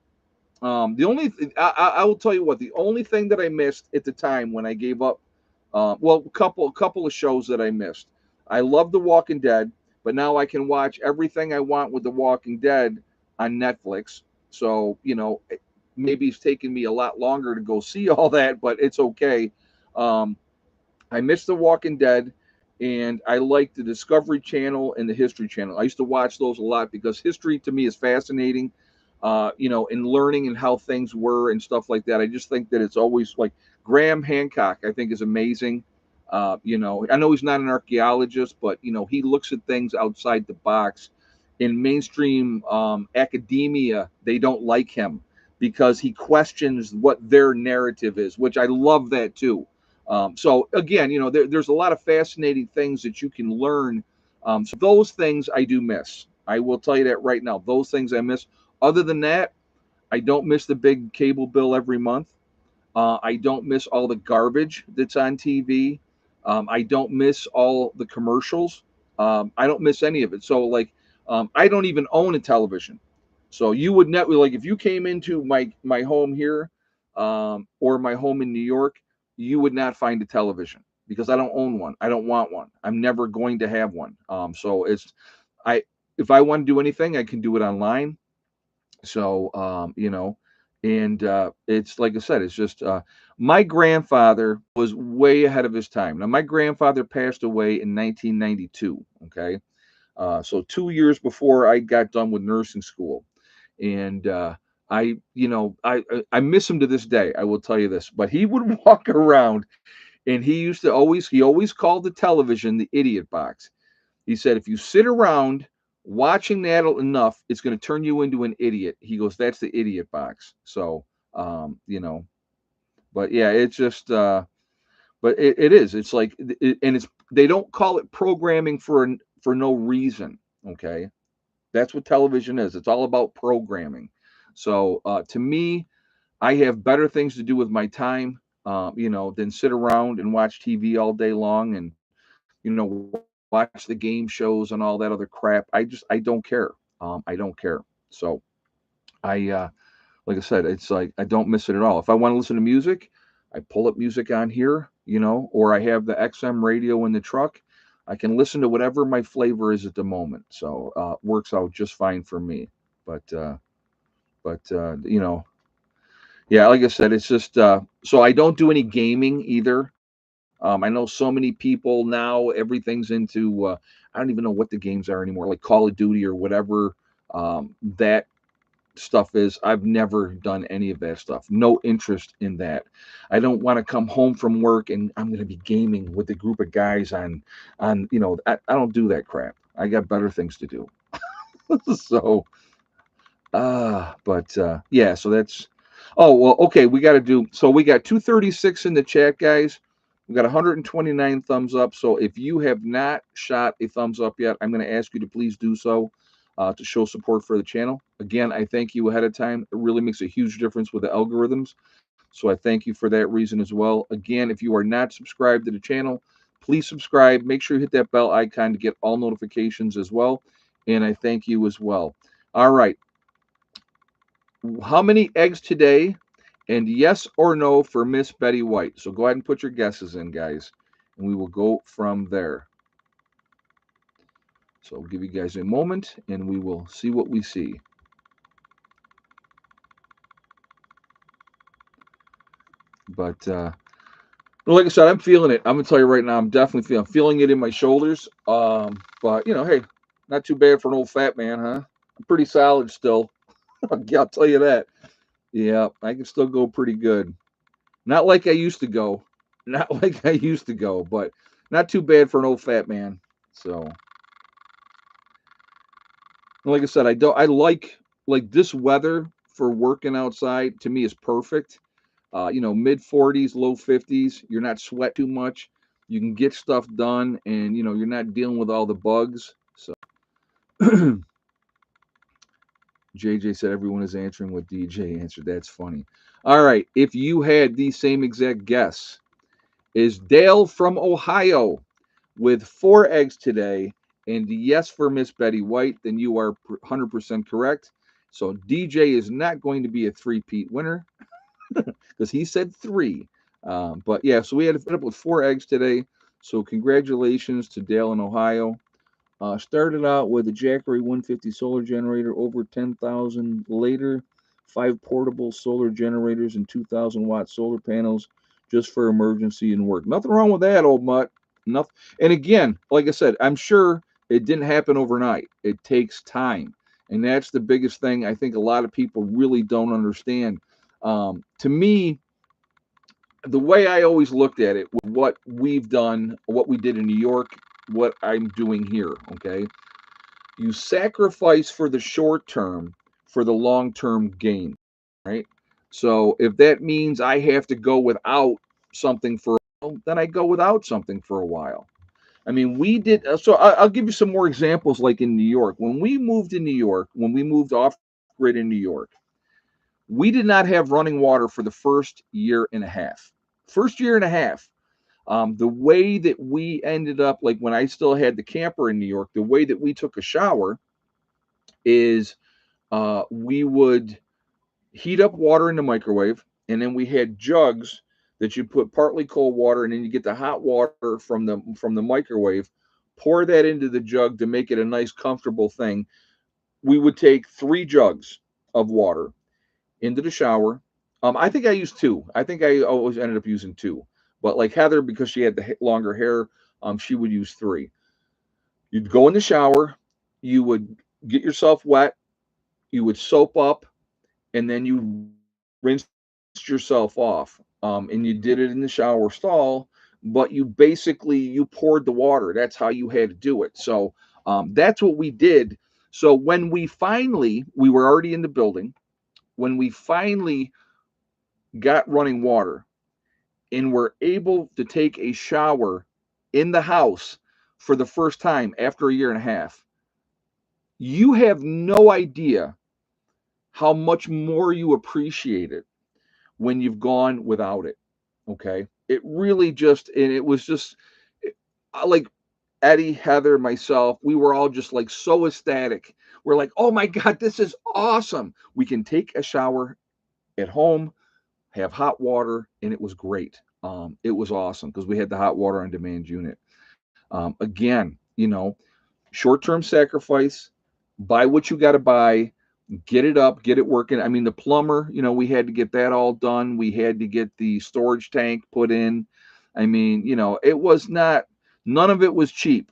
The only I will tell you what, the only thing that I missed at the time when I gave up, well, a couple of shows that I missed. I love The Walking Dead, but now I can watch everything I want with The Walking Dead on Netflix. So maybe it's taken me a lot longer to go see all that, but it's okay. Um, I missed The Walking Dead, and I like the Discovery Channel and the History Channel. I used to watch those a lot because history to me is fascinating. In learning and how things were and stuff like that. I just think that it's always like Graham Hancock. I think is amazing. I know he's not an archaeologist, but he looks at things outside the box. In mainstream academia, they don't like him because he questions what their narrative is, which I love that too. So again, there's a lot of fascinating things that you can learn. So those things I do miss. I will tell you that right now. Those things I miss. Other than that, I don't miss the big cable bill every month. I don't miss all the garbage that's on TV. I don't miss all the commercials. I don't miss any of it. So like, I don't even own a television. So you would never like if you came into my home here, or my home in New York, you would not find a television because I don't own one. I don't want one. I'm never going to have one. So I if I want to do anything, I can do it online. So, and it's like I said, it's just my grandfather was way ahead of his time. Now, my grandfather passed away in 1992. Okay. So 2 years before I got done with nursing school. And I miss him to this day. I will tell you this, but he would walk around and he always called the television the idiot box. He said, if you sit around watching that enough, it's going to turn you into an idiot. He goes, that's the idiot box. So, um, you know, but yeah, it's just, but it is. It's like, and they don't call it programming for no reason. Okay, that's what television is. It's all about programming. So to me, I have better things to do with my time, than sit around and watch TV all day long and watch the game shows and all that other crap. I don't care. I don't care. So I, like I said, it's like I don't miss it at all. If I want to listen to music, I pull up music on here, or I have the XM radio in the truck. I can listen to whatever my flavor is at the moment. So works out just fine for me. But yeah, like I said, it's just so I don't do any gaming either. I know so many people now, everything's into, I don't even know what the games are anymore, like Call of Duty or whatever that stuff is. I've never done any of that stuff. No interest in that. I don't want to come home from work and I'm going to be gaming with a group of guys I don't do that crap. I got better things to do. So, yeah, so that's, oh, well, okay, we got 236 in the chat, guys. We got 129 thumbs up. So if you have not shot a thumbs up yet, I'm going to ask you to please do so to show support for the channel. Again, I thank you ahead of time. It really makes a huge difference with the algorithms. So I thank you for that reason as well. Again, if you are not subscribed to the channel, please subscribe. Make sure you hit that bell icon to get all notifications as well. And I thank you as well. All right. How many eggs today? And yes or no for Miss Betty White. So go ahead and put your guesses in, guys, and we will go from there. So I'll give you guys a moment, and we will see what we see. But like I said, I'm feeling it. I'm gonna tell you right now, I'm definitely feeling it in my shoulders. But hey, not too bad for an old fat man, huh? I'm pretty solid still. I'll tell you that. Yeah, I can still go pretty good. Not like I used to go. Not like I used to go, but not too bad for an old fat man. So, like I said, I like this weather for working outside to me is perfect. Mid 40s, low 50s. You're not sweat too much. You can get stuff done, and you're not dealing with all the bugs. So, JJ said everyone is answering what DJ answered. That's funny. All right, if you had the same exact guess, is Dale from Ohio with 4 eggs today, and yes for Miss Betty White, then you are 100% correct. So DJ is not going to be a three-peat winner because he said 3. But yeah, so we had to fit up with 4 eggs today. So congratulations to Dale in Ohio. Started out with a Jackery 150 solar generator, over 10,000 later, 5 portable solar generators and 2,000-watt solar panels just for emergency and work. Nothing wrong with that, old mutt. Nothing. And again, like I said, I'm sure it didn't happen overnight. It takes time. And that's the biggest thing I think a lot of people really don't understand. To me, the way I always looked at it, what we've done, what we did in New York, what I'm doing here, okay? You sacrifice for the short term for the long term gain, right? So if that means I have to go without something for a while, then I go without something for a while. I mean, we did. So I'll give you some more examples like in New York. When we moved in New York, when we moved off grid in New York, we did not have running water for the first year and a half. First year and a half. The way that we ended up, like when I still had the camper in New York, the way that we took a shower is we would heat up water in the microwave, and then we had jugs that you put partly cold water, and then you get the hot water from the microwave, pour that into the jug to make it a nice, comfortable thing. We would take 3 jugs of water into the shower. I think I used 2. I think I always ended up using 2. But like Heather, because she had the longer hair, she would use 3. You'd go in the shower, you would get yourself wet, you would soap up, and then you rinsed yourself off. And you did it in the shower stall, but you poured the water. That's how you had to do it. So that's what we did. So when we were already in the building, when we finally got running water and were able to take a shower in the house for the first time after a year and a half, you have no idea how much more you appreciate it when you've gone without it. Okay. It really just, and it was just like Eddie, Heather, myself, we were all just like so ecstatic. We're like, oh my God, this is awesome. We can take a shower at home, have hot water, and it was great. It was awesome because we had the hot water on demand unit. Again, short term sacrifice, buy what you got to buy, get it up, get it working. I mean, the plumber, we had to get that all done. We had to get the storage tank put in. I mean, it was not, none of it was cheap.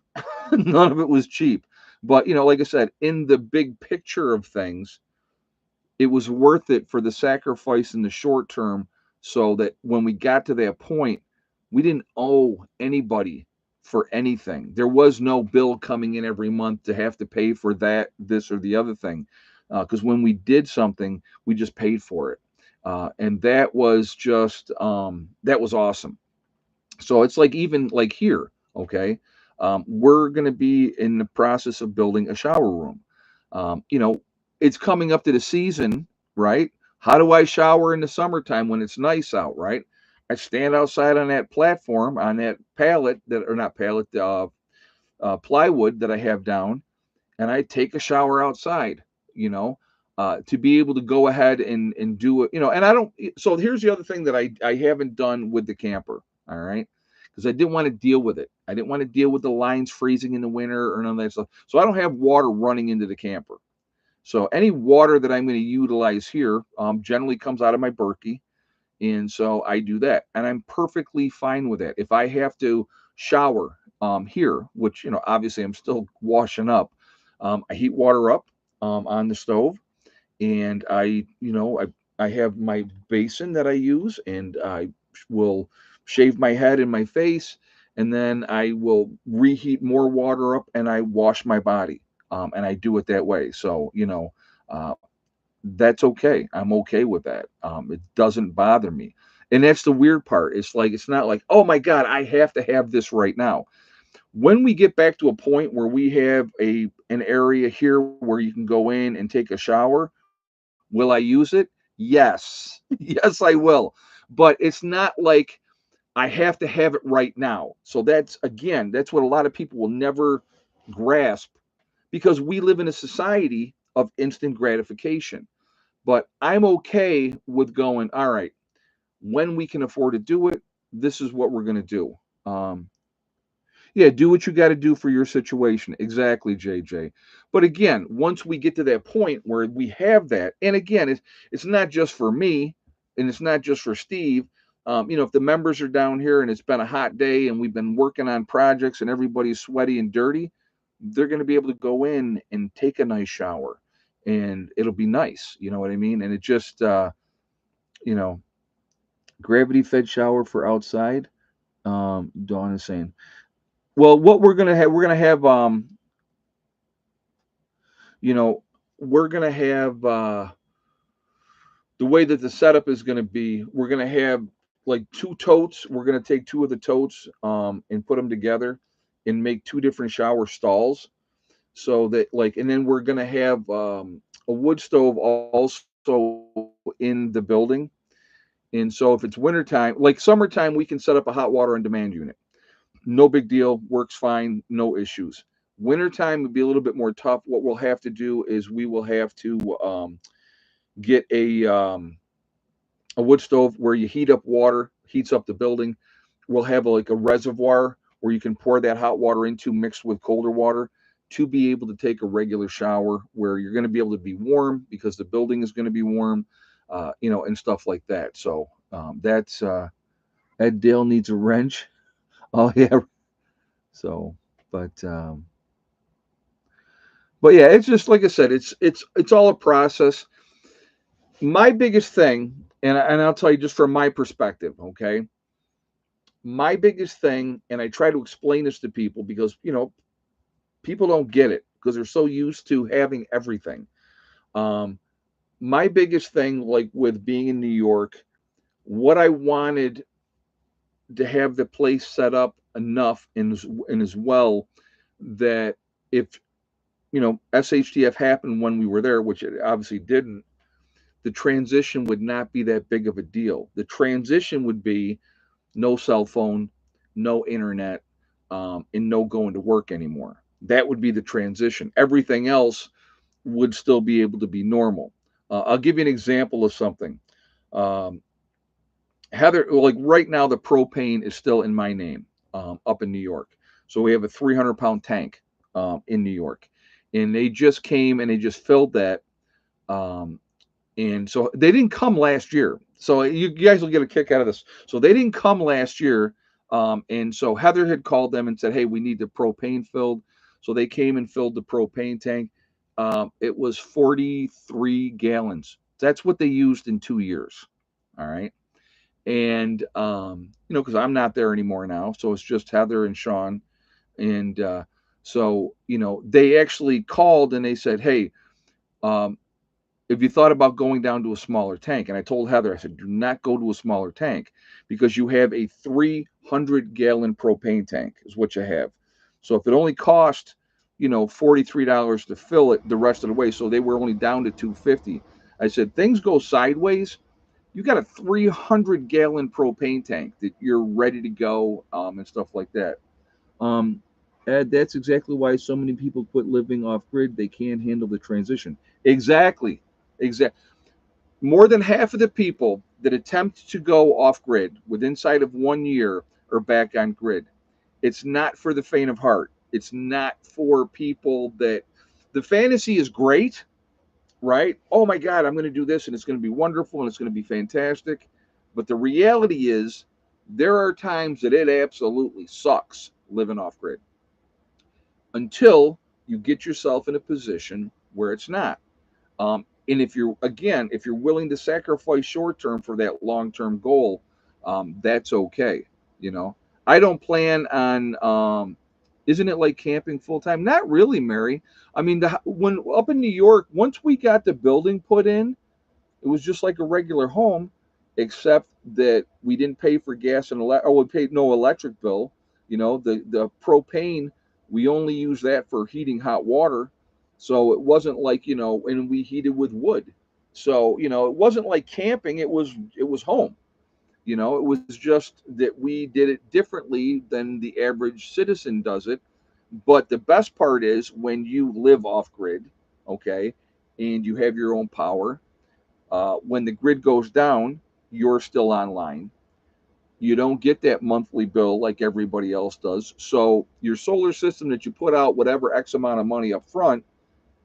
None of it was cheap. But, like I said, in the big picture of things, it was worth it for the sacrifice in the short term, so that when we got to that point, we didn't owe anybody for anything. There was no bill coming in every month to have to pay for that, this, or the other thing. Because when we did something, we just paid for it. And that was awesome. So it's like, even like here, okay, we're going to be in the process of building a shower room. Um, you know, it's coming up to the season, right? How do I shower in the summertime when it's nice out, right? I stand outside on that platform, on that pallet, that, or not pallet, plywood that I have down, and I take a shower outside, you know, to be able to go ahead and do it, and I don't. So here's the other thing that I haven't done with the camper, all right, because I didn't want to deal with it. I didn't want to deal with the lines freezing in the winter or none of that stuff. So I don't have water running into the camper. So any water that I'm going to utilize here generally comes out of my Berkey, and so I do that, and I'm perfectly fine with that. If I have to shower here, which obviously I'm still washing up, I heat water up on the stove, and I have my basin that I use, and I will shave my head and my face, and then I will reheat more water up, and I wash my body, and I do it that way. So uh, that's okay. I'm okay with that. It doesn't bother me. And that's the weird part. It's like, it's not like, oh my God, I have to have this right now. When we get back to a point where we have an area here where you can go in and take a shower, will I use it? Yes. Yes, I will. But it's not like I have to have it right now. So that's what a lot of people will never grasp, because we live in a society of instant gratification. But I'm okay with going, all right, when we can afford to do it, this is what we're going to do. Um, yeah, do what you got to do for your situation. Exactly, JJ. But again, once we get to that point where we have that, and again, it's not just for me, and it's not just for Steve. If the members are down here and it's been a hot day and we've been working on projects and everybody's sweaty and dirty, they're going to be able to go in and take a nice shower, and it'll be nice. You know what I mean? And it just, you know, gravity fed shower for outside. Dawn is saying, well, what we're gonna have, you know, we're gonna have the way that the setup is gonna be. We're gonna have like two totes. We're gonna take two of the totes and put them together and make two different shower stalls. So that, like, and then we're gonna have a wood stove also in the building. And so if it's wintertime, like summertime, we can set up a hot water on demand unit. No big deal, works fine, no issues. Wintertime would be a little bit more tough. What we'll have to do is we will have to get a wood stove where you heat up water, heats up the building. We'll have like a reservoir where you can pour that hot water into, mixed with colder water, to be able to take a regular shower where you're going to be able to be warm because the building is going to be warm, and stuff like that. So that's Ed Dale needs a wrench. Oh yeah. So, but yeah, it's just like I said, it's all a process. My biggest thing, and I'll tell you just from my perspective, okay? My biggest thing, and I try to explain this to people because, people don't get it because they're so used to having everything. Um, my biggest thing, like with being in New York, what I wanted to have the place set up enough and as well that if SHTF happened when we were there, which it obviously didn't, the transition would not be that big of a deal. The transition would be no cell phone, no internet, and no going to work anymore. That would be the transition. Everything else would still be able to be normal. I'll give you an example of something. Um, Heather, like right now, the propane is still in my name up in New York. So we have a 300-pound tank in New York. And they just came and they just filled that. Um, and so they didn't come last year. So you guys will get a kick out of this. So they didn't come last year. And so Heather had called them and said, "Hey, we need the propane filled." So they came and filled the propane tank. It was 43 gallons. That's what they used in 2 years. All right. And, because I'm not there anymore now. So it's just Heather and Sean. And so, they actually called and they said, "Hey, um, if you thought about going down to a smaller tank," and I told Heather, I said, "Do not go to a smaller tank because you have a 300-gallon propane tank, is what you have. So if it only cost, $43 to fill it the rest of the way, so they were only down to 250. I said, things go sideways. You got a 300-gallon propane tank that you're ready to go, and stuff like that. Um, Ed, that's exactly why so many people quit living off grid. They can't handle the transition. Exactly. Exactly. More than half of the people that attempt to go off grid within inside of 1 year are back on grid. It's not for the faint of heart. It's not for people that the fantasy is great, right? Oh my God, I'm going to do this and it's going to be wonderful and it's going to be fantastic. But the reality is, there are times that it absolutely sucks living off grid until you get yourself in a position where it's not. And if you're willing to sacrifice short term for that long term goal, that's okay. You know, I don't plan on. Isn't it like camping full time? Not really, Mary. I mean, when up in New York, once we got the building put in, it was just like a regular home, except that we didn't pay for gas and we paid no electric bill. The propane, we only use that for heating hot water, so it wasn't like, and we heated with wood, so it wasn't like camping. It was home. It was just that we did it differently than the average citizen does it. But the best part is when you live off grid, okay, and you have your own power, when the grid goes down, you're still online. You don't get that monthly bill like everybody else does. So your solar system that you put out, whatever X amount of money up front,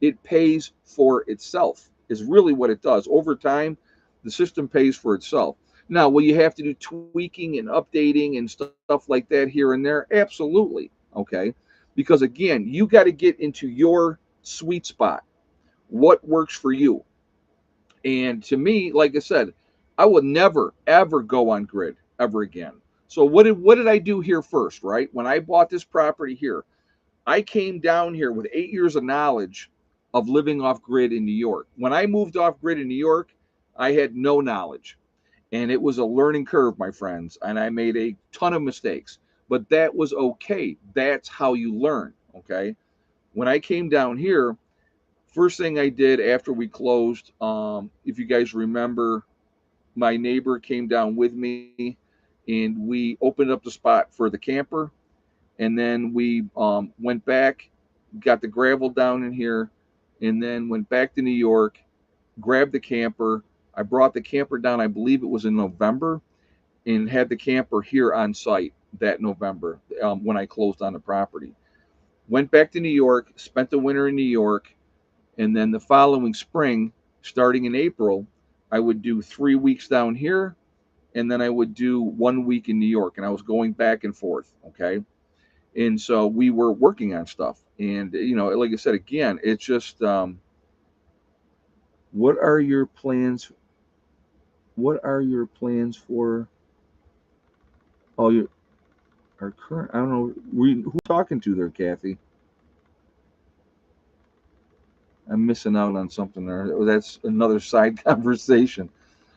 it pays for itself, is really what it does. Over time, the system pays for itself. Now, will you have to do tweaking and updating and stuff like that here and there? Absolutely. Okay. Because again, you got to get into your sweet spot. What works for you? And to me, like I said, I would never ever go on grid ever again. So what did I do here first, right? When I bought this property here, I came down here with 8 years of knowledge of living off grid in New York. When I moved off grid in New York, I had no knowledge. And it was a learning curve, my friends, and I made a ton of mistakes. But that was okay. That's how you learn, okay? When I came down here, first thing I did after we closed, if you guys remember, my neighbor came down with me and we opened up the spot for the camper. And then we went back, got the gravel down in here, and then went back to New York, grabbed the camper. I brought the camper down, I believe it was in November, and had the camper here on site that November, when I closed on the property. Went back to New York, spent the winter in New York, and then the following spring, starting in April, I would do 3 weeks down here, and then I would do 1 week in New York, and I was going back and forth. Okay. And so we were working on stuff. And, like I said, again, it's just, what are your plans? What are your plans for all your, our current, I don't know, who talking to there, Kathy? I'm missing out on something there. That's another side conversation.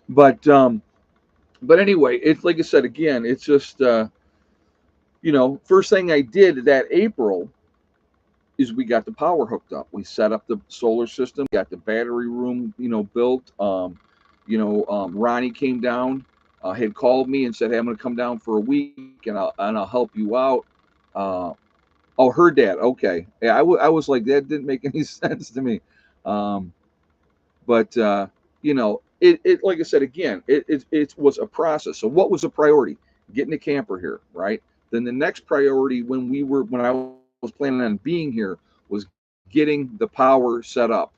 But, but anyway, it's like I said again. It's just first thing I did that April is we got the power hooked up. We set up the solar system, got the battery room, built. Ronnie came down, had called me and said, "Hey, I'm going to come down for a week and I'll help you out." Uh, oh, her dad. Okay, yeah, I was like, that didn't make any sense to me. Um, but it like I said again, it was a process. So what was the priority? Getting the camper here, right? Then the next priority when I was planning on being here was getting the power set up,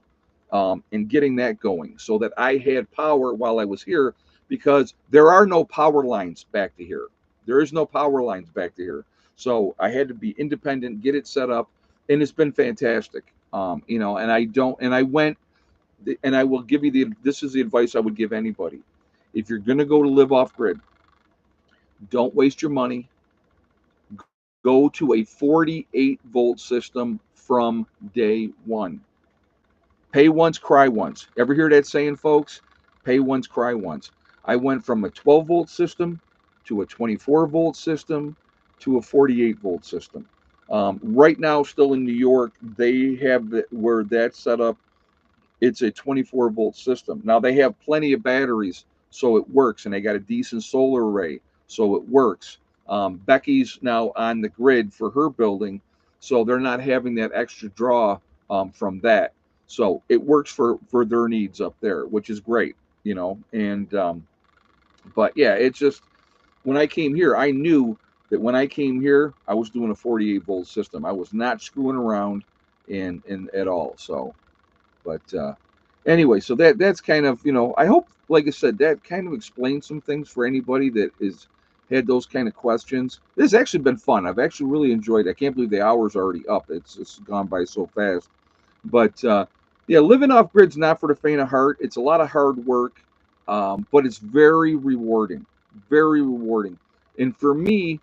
and getting that going so that I had power while I was here, because there are no power lines back to here. There is no power lines back to here. So I had to be independent, get it set up, and it's been fantastic. And I don't, and I went, and I will give you this is the advice I would give anybody. If you're going to go to live off grid, don't waste your money. Go to a 48-volt system from day one. Pay once, cry once. Ever hear that saying, folks? Pay once, cry once. I went from a 12-volt system to a 24-volt system to a 48-volt system. Right now, still in New York, they have where that's set up. It's a 24-volt system. Now they have plenty of batteries, so it works, and they got a decent solar array, so it works. Becky's now on the grid for her building, so they're not having that extra draw from that. So it works for their needs up there, which is great, And but yeah, it's just when I came here, I knew that when I came here, I was doing a 48-volt system. I was not screwing around in at all. So, but anyway, so that's kind of I hope, like I said, that kind of explains some things for anybody that is had those kind of questions. This has actually been fun. I've actually really enjoyed it. I can't believe the hour's already up. It's gone by so fast. But yeah, living off grid's not for the faint of heart. It's a lot of hard work, but it's very rewarding. Very rewarding. And for me,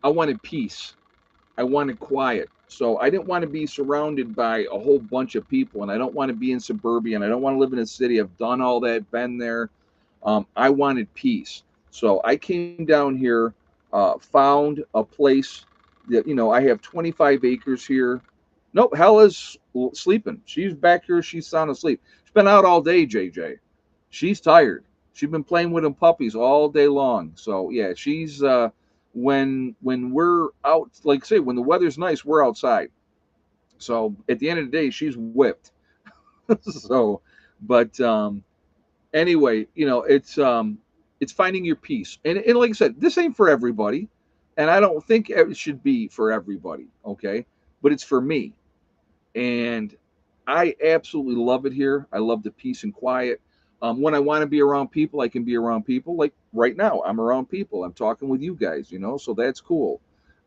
I wanted peace. I wanted quiet. So I didn't want to be surrounded by a whole bunch of people, and I don't want to be in suburbia, and I don't want to live in a city. I've done all that, been there. I wanted peace. So I came down here, found a place that, I have 25 acres here. Nope, Hella's sleeping. She's back here. She's sound asleep. She's been out all day, JJ. She's tired. She's been playing with them puppies all day long. So yeah, she's when we're out, like I say, when the weather's nice, we're outside. So at the end of the day, she's whipped. So, but anyway, it's finding your peace, and like I said, this ain't for everybody, and I don't think it should be for everybody. Okay, but it's for me, and I absolutely love it here. I love the peace and quiet. When I want to be around people, I can be around people. Like right now, I'm around people. I'm talking with you guys, so that's cool.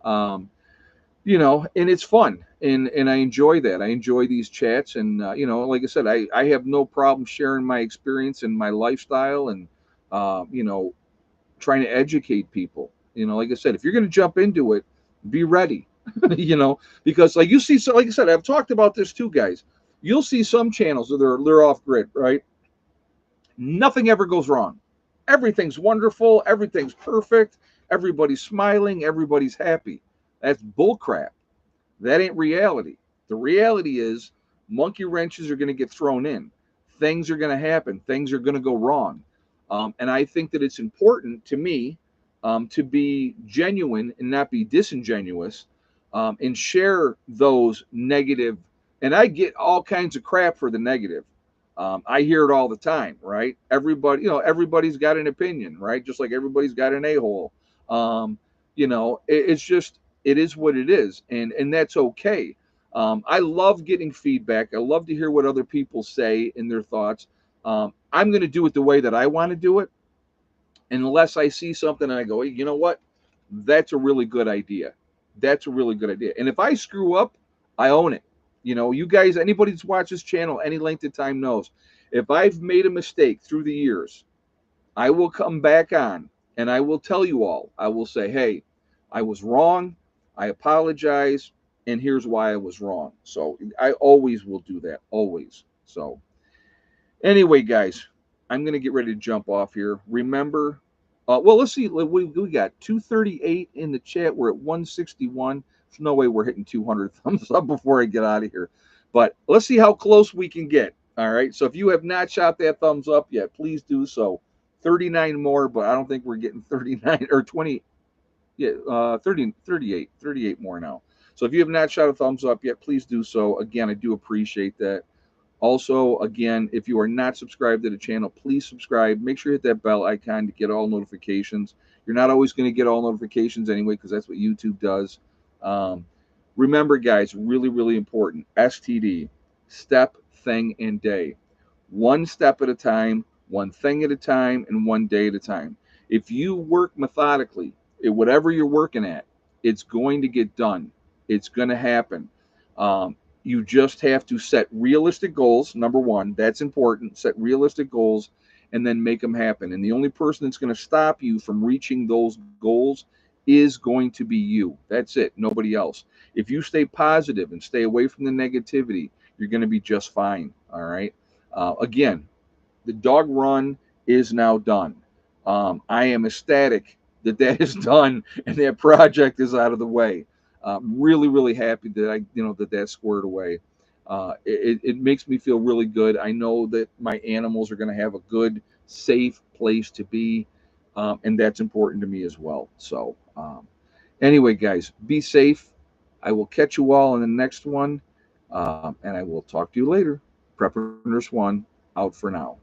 Um, and it's fun, and I enjoy that. I enjoy these chats, and like I said, I have no problem sharing my experience and my lifestyle, and uh, you know, trying to educate people. Like I said, if you're going to jump into it, be ready. Because like you see, so like I said, I've talked about this too, guys. You'll see some channels that they're off grid, right? Nothing ever goes wrong. Everything's wonderful. Everything's perfect. Everybody's smiling. Everybody's happy. That's bullcrap. That ain't reality. The reality is monkey wrenches are going to get thrown in. Things are going to happen. Things are going to go wrong. And I think that it's important to me to be genuine and not be disingenuous, and share those negative. And I get all kinds of crap for the negative. I hear it all the time, right? Everybody's got an opinion, right? Just like everybody's got an a-hole. It's just, it is what it is, and that's okay. I love getting feedback. I love to hear what other people say and their thoughts. I'm going to do it the way that I want to do it, unless I see something and I go, hey, you know what? That's a really good idea. That's a really good idea. And if I screw up, I own it. You guys, anybody that's watched this channel any length of time knows, if I've made a mistake through the years, I will come back on and I will tell you all. I will say, hey, I was wrong. I apologize. And here's why I was wrong. So I always will do that. Always. So anyway, guys, I'm going to get ready to jump off here. Remember, well, let's see. We got 238 in the chat. We're at 161. There's no way we're hitting 200 thumbs up before I get out of here. But let's see how close we can get. All right. So if you have not shot that thumbs up yet, please do so. 39 more, but I don't think we're getting 39 or 20. Yeah, 30, 38 more now. So if you have not shot a thumbs up yet, please do so. Again, I do appreciate that. Also, again, if you are not subscribed to the channel, please subscribe. Make sure you hit that bell icon to get all notifications. You're not always going to get all notifications anyway, because that's what YouTube does. Remember, guys, really, really important. STD, step, thing, and day. One step at a time, one thing at a time, and one day at a time. If you work methodically at whatever you're working at, it's going to get done. It's going to happen. You just have to set realistic goals. Number one, that's important. Set realistic goals and then make them happen. And the only person that's going to stop you from reaching those goals is going to be you. That's it, nobody else. If you stay positive and stay away from the negativity, you're going to be just fine. All right. Again, the dog run is now done. I am ecstatic that that is done and that project is out of the way. Really, really happy that that squared away. It makes me feel really good. I know that my animals are going to have a good, safe place to be, and that's important to me as well. So, anyway, guys, be safe. I will catch you all in the next one, and I will talk to you later. Prepperness One out for now.